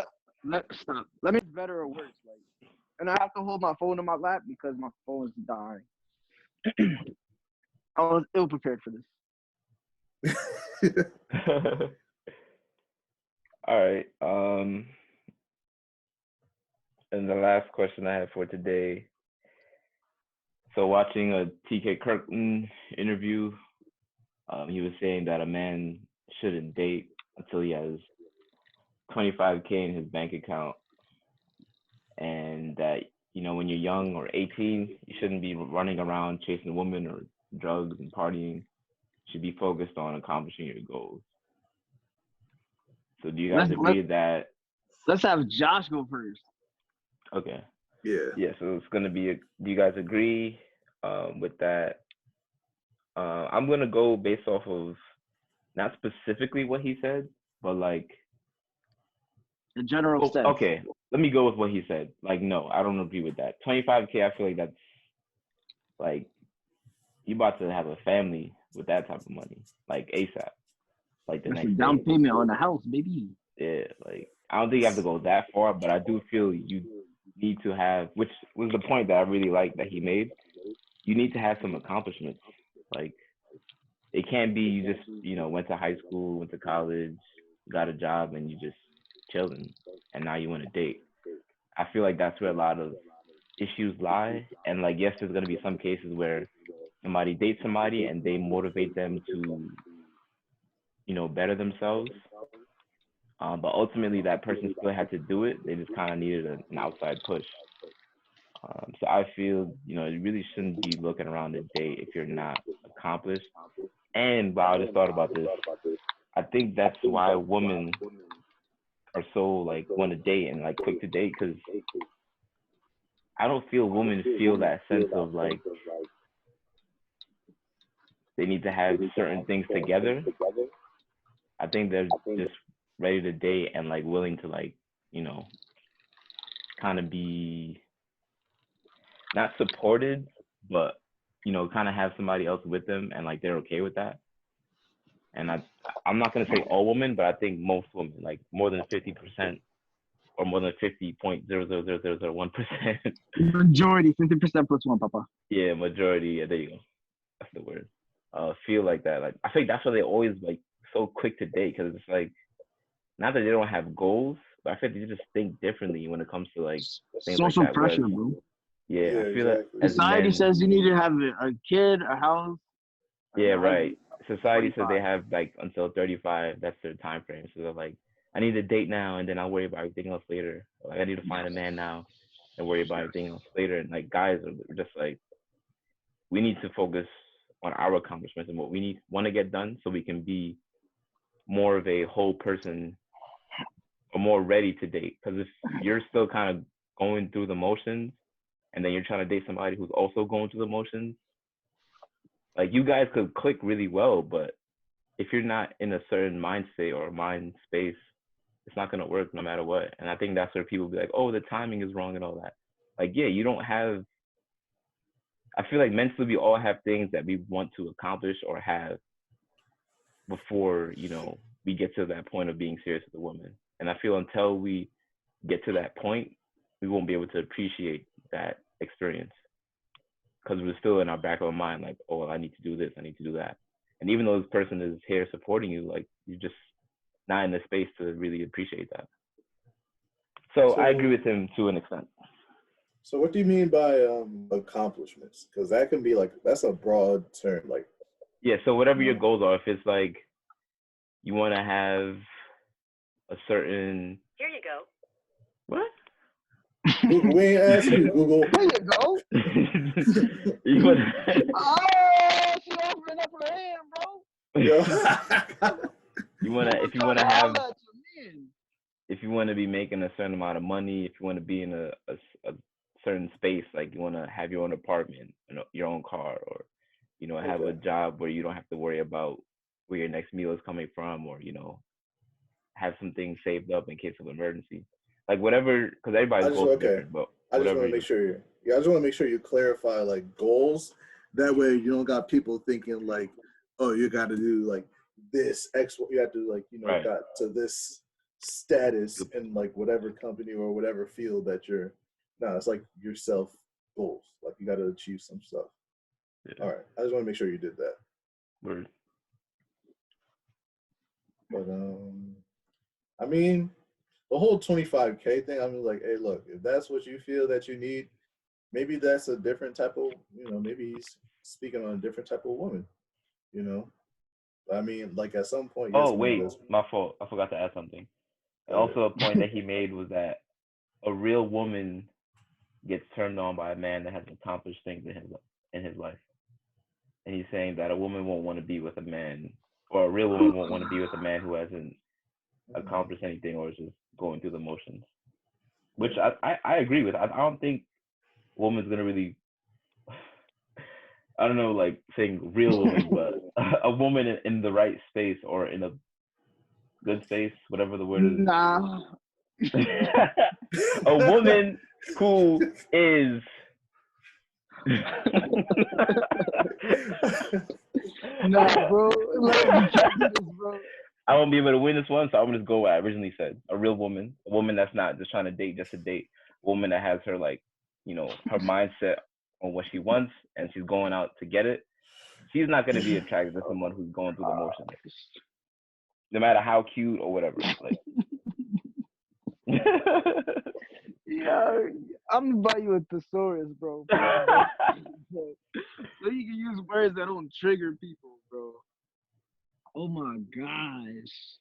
stop. Let me better or worse. Like, and I have to hold my phone in my lap because my phone is dying. I was ill prepared for this. All right. And the last question I have for today. So watching a TK Kirkland interview, he was saying that a man shouldn't date until he has $25K in his bank account, and that, you know, when you're young or 18, you shouldn't be running around chasing women or drugs and partying. You should be focused on accomplishing your goals. So do you guys agree with that? Let's have Josh go first. Okay. Yeah. So it's gonna be. Do you guys agree with that? I'm gonna go based off of not specifically what he said, but like the general sense. Okay, let me go with what he said. Like, no, I don't agree with that. 25K, I feel like that's like you about to have a family with that type of money, like ASAP. Like the that's next a down day. payment on the house, baby. Yeah, like I don't think you have to go that far, but I do feel you need to have, which was the point that I really liked that he made. You need to have some accomplishments. Like, it can't be you just, you know, went to high school, went to college, got a job, and you just chilling, and now you want to date. I feel like that's where a lot of issues lie. And like, yes, there's gonna be some cases where somebody dates somebody and they motivate them to, you know, better themselves. But ultimately, that person still had to do it. They just kind of needed an outside push. So I feel, you know, you really shouldn't be looking around to date if you're not accomplished. And wow, I just thought about this. I think that's why women are so like want to date and like quick to date, because I don't feel women feel that sense of like they need to have certain things together. I think they're just ready to date and like willing to like, you know, kind of be not supported, but, you know, kind of have somebody else with them and like they're okay with that. And I'm not going to say all women, but I think most women, like more than 50% or more than 50.00001%. Majority, 50% plus one, Papa. Yeah, majority. Yeah, there you go. That's the word. Feel like that. Like I think that's why they always like so quick to date, because it's like not that they don't have goals, But I feel like they just think differently when it comes to like things like Social that. Whereas, pressure, bro. yeah, Yeah, I feel like exactly. as Society men, says you need to have a kid, a house. Like, yeah, yo, I right. need Society says 25. they have like until 35. That's their time frame. So they're like, I need to date now, and then I'll worry about everything else later. Or, like I need to find a man now, and worry about everything else later. And like guys are just like, we need to focus on our accomplishments and what we need want to get done, so we can be more of a whole person or more ready to date. Because if you're still kind of going through the motions, and then you're trying to date somebody who's also going through the motions, like you guys could click really well, but if you're not in a certain mind state or mind space, it's not gonna work no matter what. And I think that's where people be like, oh, the timing is wrong and all that. Like, yeah, you don't have. I feel like mentally we all have things that we want to accomplish or have before we get to that point of being serious with a woman. And I feel until we get to that point, we won't be able to appreciate that experience because we're still in our back of our mind, like, oh, I need to do this, I need to do that. And even though this person is here supporting you, like, you're just not in the space to really appreciate that. So I agree So, with him to an extent. so what do you mean by accomplishments? Because that can be like that's a broad term. Like, Yeah, so whatever your no. goals are, if it's like you want to have a certain. Here you go. What? Google, we ain't asking you, Google. There you go. You want Oh, she opened up her hand, bro. Yo. you want to if you Trying want to to have holler at your man. if you want to be making a certain amount of money, if you want to be in a certain space, like you want to have your own apartment, your own car, or have a Okay. job where you don't have to worry about where your next meal is coming from, or have some things saved up in case of emergency, like whatever, because everybody's goals are different, but I just whatever want to you. make sure I just want to make sure you clarify like goals. That way you don't got people thinking like, oh, you got to do like this X. You have to like Right. got to this status in like whatever company or whatever field that you're. No, it's like yourself goals. Like you got to achieve some stuff. Yeah. All right, I just want to make sure you did that. Word. But I mean, the whole 25K thing. I mean, like, hey, look, if that's what you feel that you need, maybe that's a different type of, maybe he's speaking on a different type of woman, you know. I mean, like at some point, yes, Oh we know wait, this. my fault. I forgot to add something. Okay. Also, a point that he made was that a real woman gets turned on by a man that has accomplished things in his life. And he's saying that a woman won't want to be with a man, or a real woman won't want to be with a man who hasn't accomplished anything or is just going through the motions. Which I agree with. I don't think a woman's gonna really, I don't know, like saying real woman, but a woman in the right space or in a good space, whatever the word is. Nah. A woman who is Nah, bro. Like, you can't do this, bro. I won't be able to win this one, so I'm gonna just go what I originally said. A real woman, a woman that's not just trying to date just to date, a woman that has her her mindset on what she wants and she's going out to get it. She's not gonna be attracted to someone who's going through the motions, no matter how cute or whatever. Like, Yeah, I'm gonna buy you a thesaurus, bro. So you can use words that don't trigger people, bro. Oh my gosh.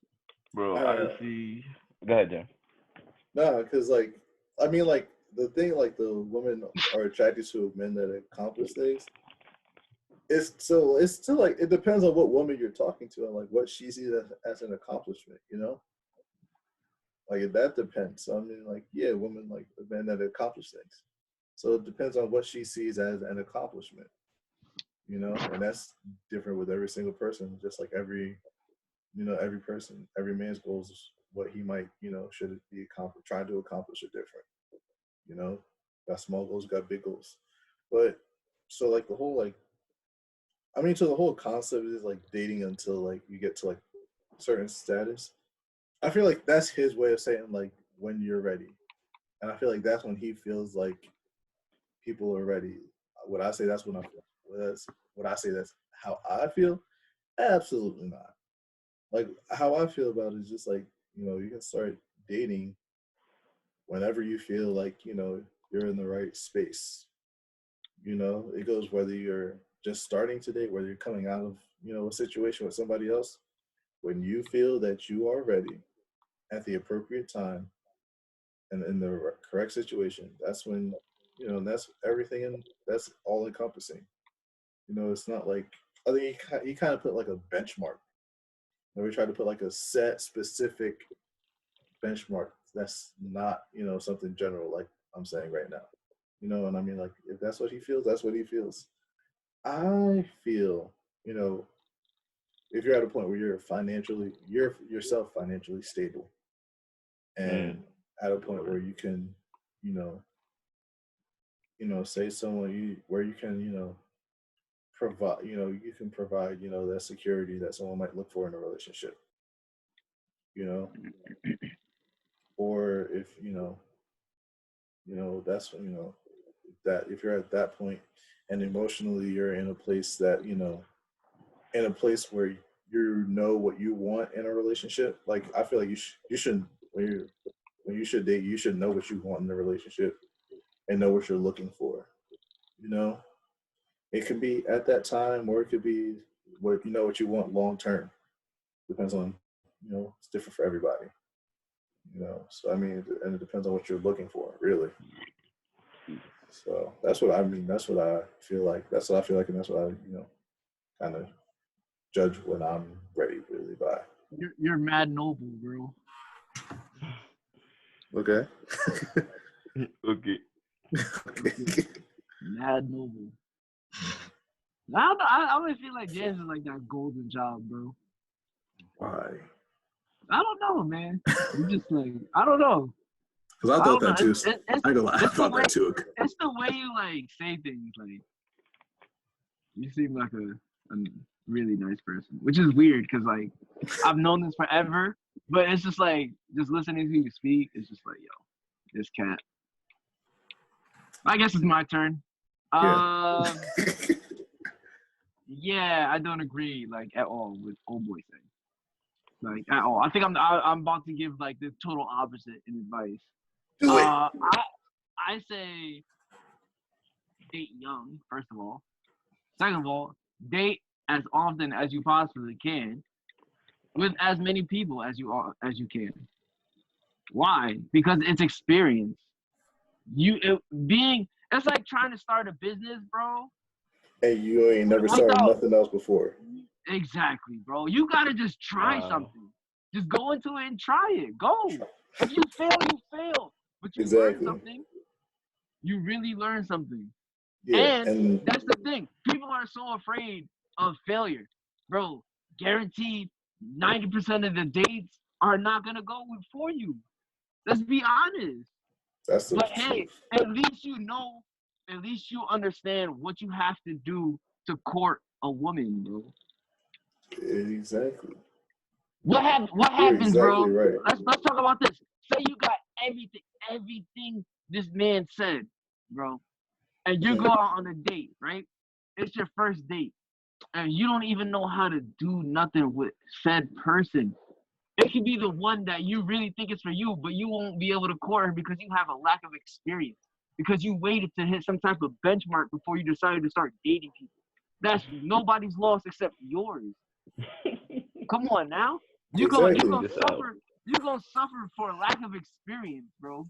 bro, honestly, go ahead, Jim. No, because like I mean, like the thing, like the women are attracted to men that accomplish things. It's still like it depends on what woman you're talking to and like what she sees as an accomplishment, you know. Like that depends. So, I mean, like yeah, women like a man that accomplish things. So it depends on what she sees as an accomplishment, you know, and that's different with every single person. Just like every person, every man's goals, what he might, should be trying to accomplish are different. You know, got small goals, got big goals, but so like the whole like, I mean, so the whole concept is like dating until like you get to like certain status. I feel like that's his way of saying like when you're ready, and I feel like that's when he feels like people are ready. Would I say that's when I feel? Would I say that's how I feel? Absolutely not. Like how I feel about it is just like you can start dating whenever you feel like, you're in the right space. It goes whether you're just starting today, whether you're coming out of, a situation with somebody else. When you feel that you are ready at the appropriate time and in the correct situation, that's when, and that's everything, and that's all encompassing. It's not like, I think he kind of put like a benchmark. And we try to put like a set specific benchmark. That's not, something general like I'm saying right now. And I mean, like, if that's what he feels, that's what he feels. I feel, if you're at a point where you're yourself financially stable, and at a point where you can, say someone where you can, provide, you can provide, that security that someone might look for in a relationship, or if, that's, that if you're at that point and emotionally you're in a place that, in a place where you know what you want in a relationship. Like, I feel like you should, when you should date, you should know what you want in a relationship and know what you're looking for. It could be at that time, or it could be what what you want long term. Depends on, it's different for everybody. So I mean, and it depends on what you're looking for, really. So that's what I mean. That's what I feel like. That's what I feel like, and that's what I, kind of judge when I'm ready, really, by. You're mad noble, bro. Okay. Okay. Mad noble. I don't know. I always feel like James is like that golden child, bro. Why? I don't know, man. You just like, I don't know. Because I thought that too. It's I ain't gonna lie, I thought that too. It's the way you like say things. Like, you seem like a really nice person, which is weird because like I've known this forever, but it's just like just listening to you speak. It's just like, yo, this cat. I guess it's my turn. Yeah. Yeah, I don't agree like at all with old boy thing. Like at all. I think I'm about to give like the total opposite in advice. Do it. I say date young, first of all. Second of all, date as often as you possibly can with as many people as you can. Why? Because it's experience. It's like trying to start a business, bro. Hey, you ain't never started nothing else before. Exactly, bro. You gotta just try something. Just go into it and try it. Go. If you fail, you fail. But you learn something. You really learn something. Yeah, and that's the thing. People are so afraid of failure. Bro, guaranteed 90% of the dates are not gonna go for you. Let's be honest. That's the But truth. hey, at least you know, at least you understand what you have to do to court a woman, bro. Exactly. What You're happens, bro? exactly right. Let's talk about this. Say you got everything this man said, bro, and you go out on a date, right? It's your first date, and you don't even know how to do nothing with said person. It could be the one that you really think is for you, but you won't be able to court her because you have a lack of experience. Because you waited to hit some type of benchmark before you decided to start dating people. That's nobody's loss except yours. Come on now. You're gonna suffer. You're gonna suffer for lack of experience, bro.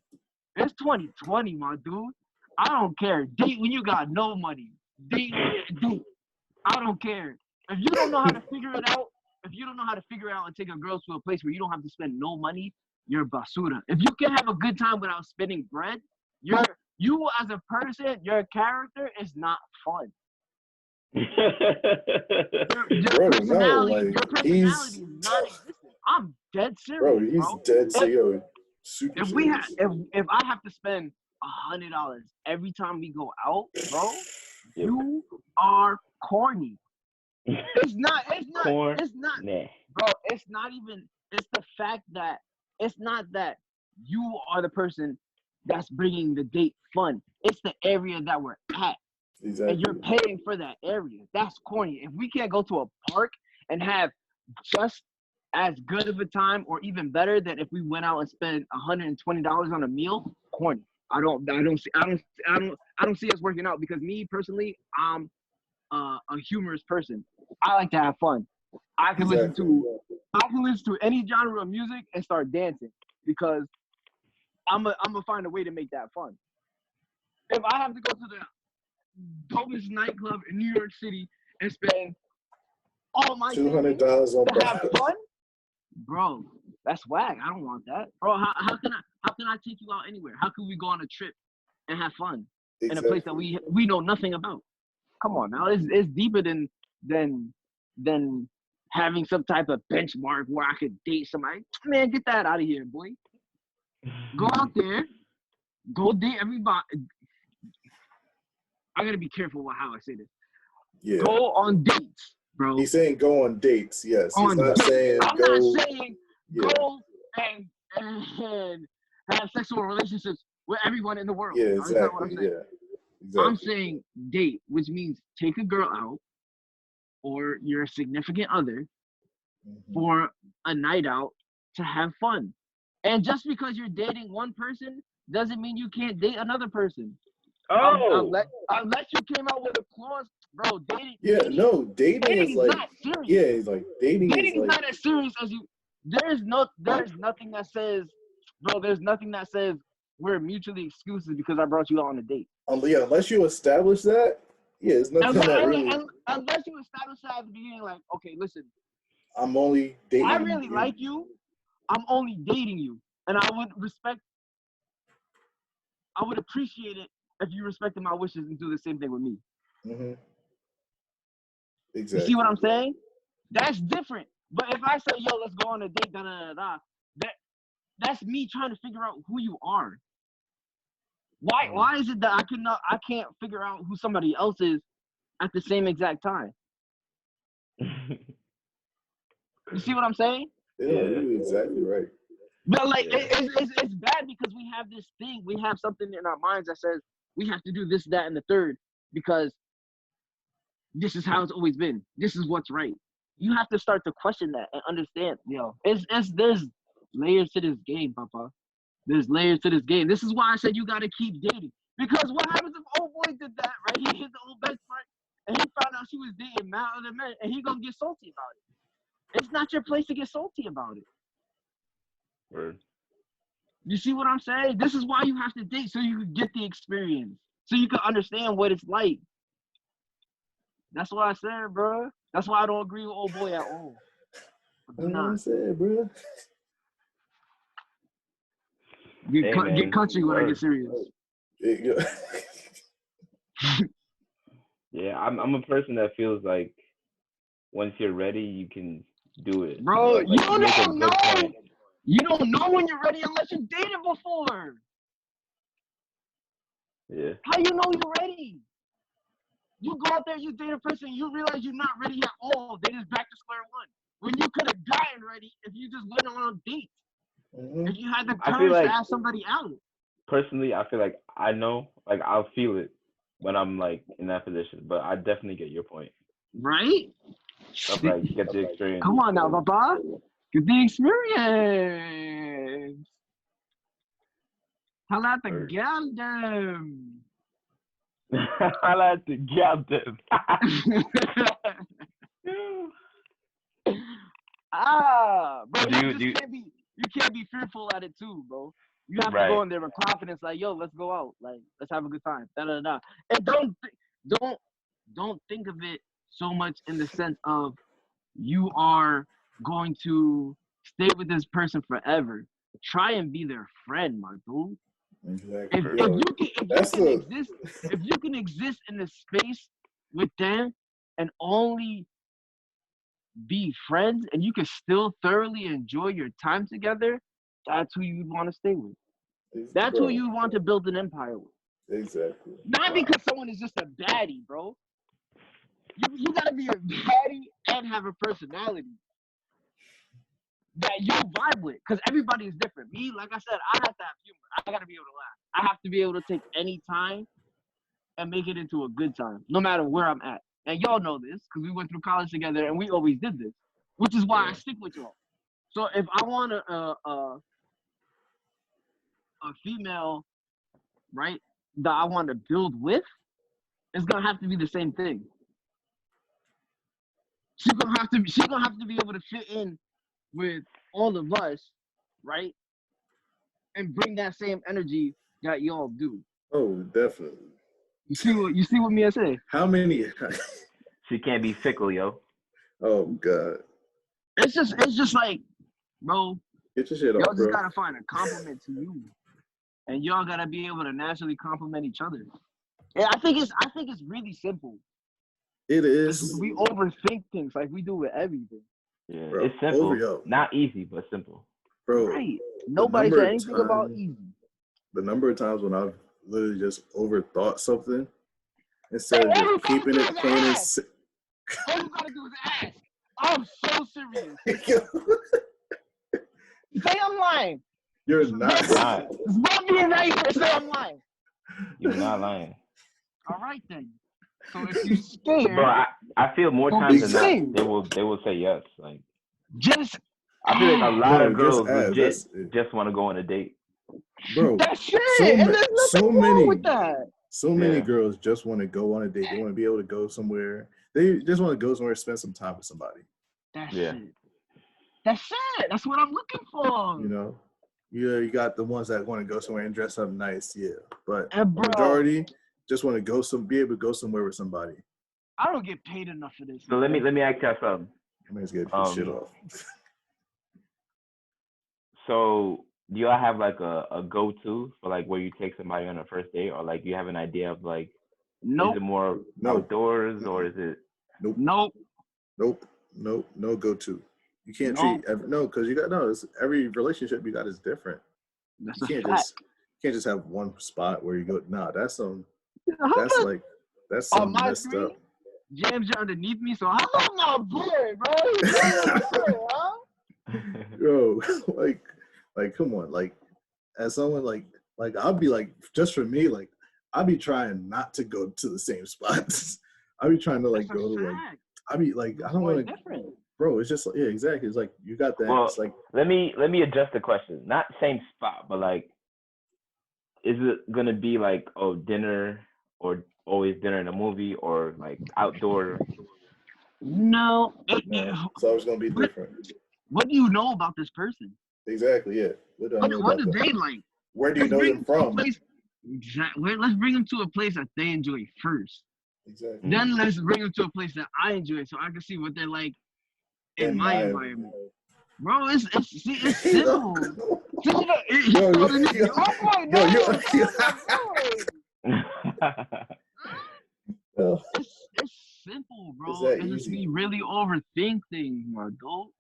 It's 2020, my dude. I don't care. Date when you got no money. Date. I don't care. If you don't know how to figure it out, and take a girl to a place where you don't have to spend no money, you're basura. If you can have a good time without spending bread, you as a person, your character is not fun. Your personality is non-existent. I'm dead serious, bro. He's dead serious. Super serious. If I have to spend $100 every time we go out, bro, you are corny. It's not, bro. It's not even. It's the fact that it's not that you are the person that's bringing the date fun. It's the area that we're at. Exactly. And you're paying for that area. That's corny. If we can't go to a park and have just as good of a time or even better than if we went out and spent $120 on a meal. Corny. I don't see us working out because me personally, I'm a humorous person. I like to have fun. I can listen to any genre of music and start dancing because I'm gonna find a way to make that fun. If I have to go to the dopest nightclub in New York City and spend all my $200 savings on to have bottles. fun, bro, that's whack. I don't want that, bro. How can I take you out anywhere? How can we go on a trip and have fun in a place that we know nothing about? Come on now, it's deeper than having some type of benchmark where I could date somebody. Man, get that out of here, boy. Go out there, go date everybody. I gotta be careful with how I say this. Yeah. Go on dates, bro. He's saying go on dates. Yes. On He's not dates. saying I'm go. not saying go and have sexual relationships with everyone in the world. Yeah, That's not what I'm exactly. saying. Yeah. Exactly. I'm saying date, which means take a girl out or your significant other for a night out to have fun. And just because you're dating one person doesn't mean you can't date another person. Unless you came out with a clause, bro. Dating. Dating is like, not serious. yeah, it's like dating is like, not as serious as you. There's nothing that says, bro. There's nothing that says we're mutually exclusive because I brought you out on a date. Unless you establish that, yeah, it's nothing that really. Unless you establish that at the beginning, like, okay, listen, I'm only dating. I really like you. I'm only dating you, and I would appreciate it if you respected my wishes and do the same thing with me. Mm-hmm. Exactly. You see what I'm saying? That's different. But if I say, yo, let's go on a date, that's me trying to figure out who you are. Why is it that I can't figure out who somebody else is at the same exact time? You see what I'm saying? Yeah, you're exactly right. But like, it's bad because we have this thing, we have something in our minds that says we have to do this, that, and the third because this is how it's always been. This is what's right. You have to start to question that and understand, there's layers to this game, Papa. There's layers to this game. This is why I said you gotta keep dating. Because what happens if old boy did that, right? He hit the old benchmark and he found out she was dating mad other men and he gonna get salty about it. It's not your place to get salty about it. Word. You see what I'm saying? This is why you have to date, so you can get the experience. So you can understand what it's like. That's what I said, bro. That's why I don't agree with old boy at all. That's what I said, bro. Get country when I get serious. Yeah, I'm a person that feels like once you're ready, you can do it. Bro, like, you don't know. You don't know when you're ready unless you dated before. Yeah. How you know you're ready? You go out there, you date a person, you realize you're not ready at all. They just back to square one. When you could have gotten ready if you just went on a date. Mm-hmm. If you had the courage to ask somebody out. Personally, I feel like I know, like I'll feel it when I'm like in that position. But I definitely get your point. Right? Of like get the experience. Come on now, Papa. Get the experience. Holla at the gal them. Holla at the gal them. Bro, you can't be fearful at it too, bro. You have to go in there with confidence, like, yo, let's go out, like, let's have a good time, da da da. And don't think of it so much in the sense of you are going to stay with this person forever. Try and be their friend, my dude. Exactly. If you can exist in the space with them and only be friends, and you can still thoroughly enjoy your time together, that's who you'd want to stay with. That's who you want to build an empire with. Exactly. Not because someone is just a baddie, bro. You gotta be a baddie and have a personality that you vibe with, because everybody is different. Me, like I said, I have to have humor. I gotta be able to laugh. I have to be able to take any time and make it into a good time, no matter where I'm at. And y'all know this, because we went through college together and we always did this, which is why I stick with y'all. So if I want a female, right, that I want to build with, it's gonna have to be the same thing. She's gonna have to be able to fit in with all of us, right? And bring that same energy that y'all do. Oh, definitely. You see what me I say? How many? She can't be fickle, yo. Oh God. It's just like, bro, Get your shit y'all off, just bro. gotta find a compliment to you. And y'all gotta be able to naturally compliment each other. Yeah, I think it's really simple. It is. We overthink things like we do with everything. Yeah, Bro, it's simple. yo. Not easy, but simple. Bro, Right. Nobody said anything about easy. the number of times when I've literally just overthought something instead of just keeping it plain and simple. All you gotta do is ask. I'm so serious. Say I'm lying. You're not. It's not being nice to say I'm lying. You're not lying. All right then. So if you're scared, Bro, I feel more don't times be than not scared. they will say yes. Like Just I feel like a lot of Bro, girls just ask. legit just want to go on a date. Bro, that's it. And there's nothing wrong with that. So many girls just want to go on a date. They want to be able to go somewhere. They just want to go somewhere and spend some time with somebody. That's Yeah. it. That's it. That's what I'm looking for. You know? Yeah, you got the ones that want to go somewhere and dress up nice, yeah. But And bro, majority just want to be able to go somewhere with somebody. I don't get paid enough for this. So let me ask y'all something. I mean, it's getting his shit off. So do y'all have like a go-to for like where you take somebody on a first date, or like you have an idea of like Nope. is it more outdoors or is it Nope. No go-to. You can't treat because you got every relationship you got is different. That's You a can't fact. can't just have one spot where you go. Nah, that's some on my messed screen, up. James are underneath me, so how am I bored, bro? Bro, like come on, like as someone like I'll be like, just for me, like I'll be trying not to go to the same spots. I'll be trying to like That's go a to like fact. I be like I don't want to. Bro, it's just yeah, exactly. It's like you got that. Well, it's like let me adjust the question. Not same spot, but like, is it gonna be like dinner or always dinner in a movie or like outdoor? No. It's always gonna be different. What do you know about this person? Exactly. Yeah. What do they like? Where do you know them from? Exactly. Let's bring them to a place that they enjoy first. Exactly. Then let's bring them to a place that I enjoy, so I can see what they're like in my environment. Bro, it's simple. It's simple, bro. It's just we really overthink things, my dude.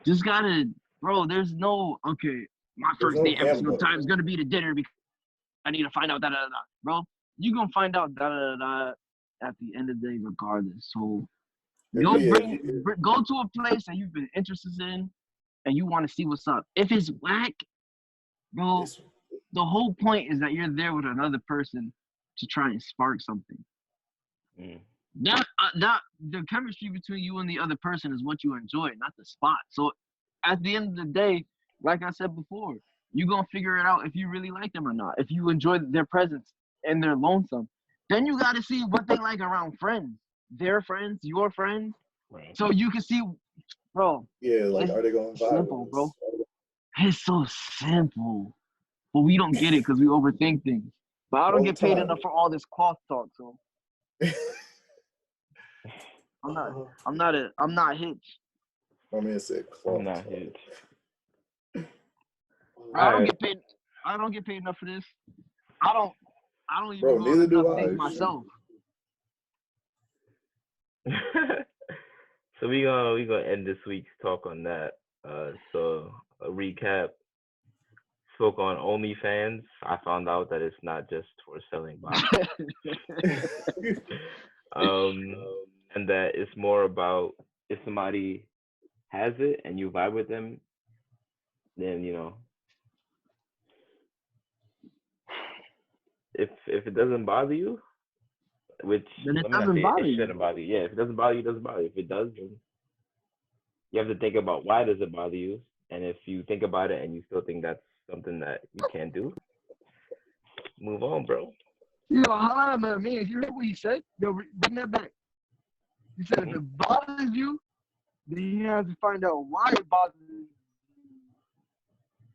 Just gotta, bro. There's no my first date every single time is gonna be the dinner because I need to find out bro. You gonna find out at the end of the day regardless. So go to a place that you've been interested in and you want to see what's up. If it's whack, bro, the whole point is that you're there with another person to try and spark something. That the chemistry between you and the other person is what you enjoy, not the spot. So at the end of the day, like I said before, you're gonna figure it out if you really like them or not. If you enjoy their presence and they're lonesome, then you gotta see what they like around friends, their friends, your friends. Right. So you can see, bro. Yeah, like are they going vibe? Simple, bro. It's so simple, but we don't get it because we overthink things. But I don't get paid enough for all this cloth talk, so I'm not hitched. My man said cloth. I'm not hitched. I don't get paid enough for this. I don't even bro, go neither do I myself. So we gonna end this week's talk on that. So a recap. Spoke on Onlyfans. I found out that it's not just for selling bodies. And that it's more about if somebody has it and you vibe with them, then if it doesn't bother you, which then it doesn't bother you. It shouldn't bother you. Yeah, if it doesn't bother you, it doesn't bother you. If it does, then you have to think about why does it bother you, and if you think about it and you still think that's something that you can't do, move on, bro. Yo, holla, man. You heard what he said? Yo, bring that back. He said if it bothers you, then you have to find out why it bothers you.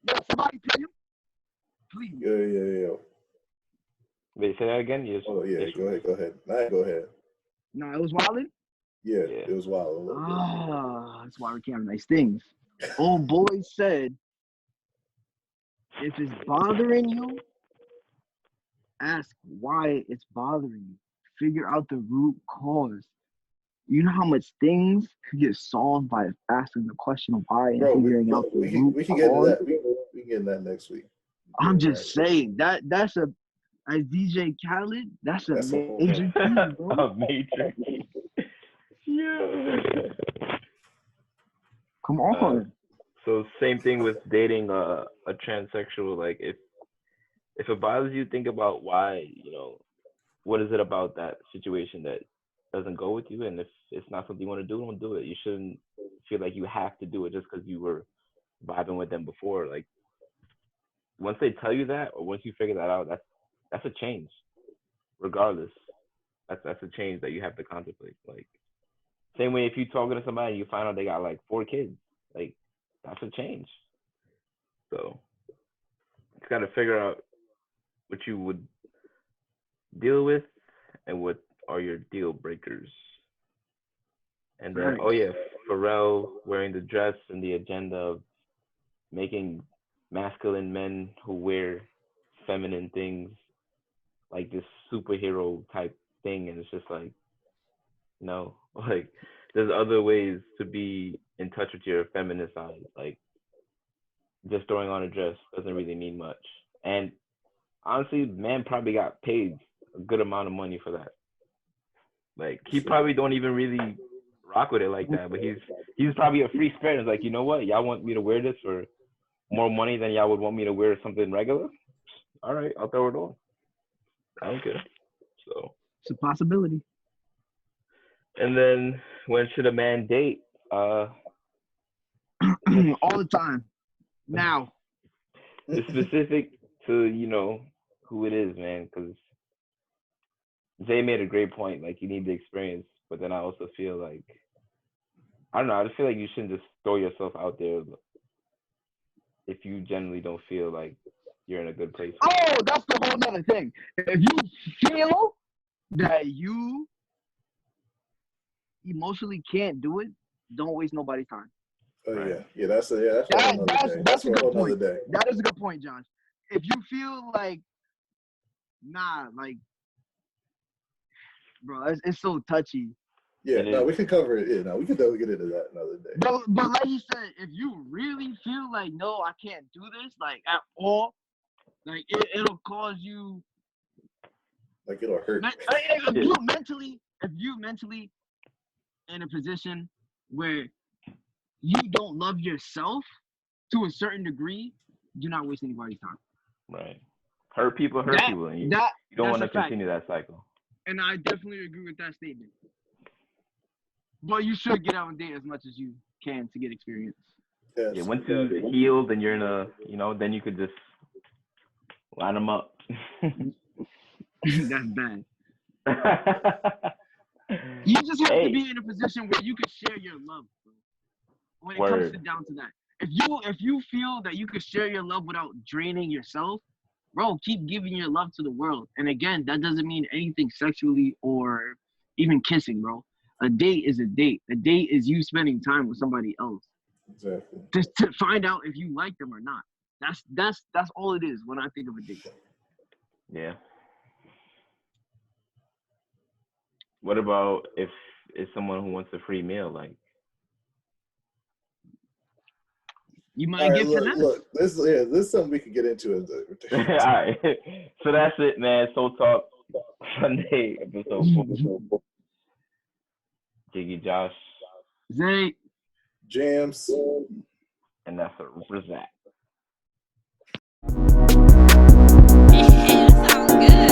Yo, somebody pay him, please. Yeah. Wait, say that again. Oh yeah, go ahead. Nah, go ahead. No, it was wilding. Yeah, it was wild. That's why we can't have nice things. Old boy said, if it's bothering you, ask why it's bothering you. Figure out the root cause. You know how much things could get solved by asking the question why and figuring out the root we can cause. get into that. We can get into that next week. I'm just saying that's a, as DJ Khaled, that's a major key, bro. A major key. Yeah. Come on. So same thing with dating a transsexual. Like if it bothers you, think about why. What is it about that situation that doesn't go with you? And if it's not something you want to do, don't do it. You shouldn't feel like you have to do it just because you were vibing with them before. Like once they tell you that, or once you figure that out, that's a change. Regardless, that's a change that you have to contemplate. Like same way if you talking to somebody and you find out they got like 4 kids, like that's a change. So you got to figure out what you would deal with and what are your deal breakers. And then, Pharrell wearing the dress and the agenda of making masculine men who wear feminine things like this superhero type thing. And it's just like, no, like there's other ways to be in touch with your feminine side. Like just throwing on a dress doesn't really mean much. And honestly, man probably got paid a good amount of money for that. Like he probably don't even really rock with it like that, but he's probably a free spirit. It's like, you know what, y'all want me to wear this for more money than y'all would want me to wear something regular? All right, I'll throw it on. I don't care. So it's a possibility. And then when should a man date? All the time. Now. It's specific to who it is, man, because Zay made a great point. Like, you need the experience, but then I also feel like, I don't know, I just feel like you shouldn't just throw yourself out there if you generally don't feel like you're in a good place. Oh, that's the whole nother thing. If you feel that you emotionally can't do it, don't waste nobody's time. Oh right. Yeah. That's a good point. That is a good point, Josh. If you feel like, bro, it's so touchy. Yeah, we can cover it. Yeah, we can definitely get into that another day. But like you said, if you really feel like, no, I can't do this, like at all, like it'll cause you, like it'll hurt. If you mentally in a position where you don't love yourself to a certain degree, do not waste anybody's time. Right. Hurt people, and you don't want to continue that cycle. And I definitely agree with that statement. But you should get out and date as much as you can to get experience. Yes. Yeah, once you're healed and you're in a, then you could just line them up. That's bad. You just have to be in a position where you can share your love, bro. When it comes down to that. If you feel that you can share your love without draining yourself, bro, keep giving your love to the world. And again, that doesn't mean anything sexually or even kissing, bro. A date is a date. A date is you spending time with somebody else. Exactly. Just to find out if you like them or not. That's all it is when I think of a date. Yeah. What about if it's someone who wants a free meal, like? You might get for them. Look, this is something we can get into. All right. So that's it, man. SOLtalk Sunday episode 4. Jiggy Josh. Zay. Jams. And that's a Razak. Yeah, that sounds good.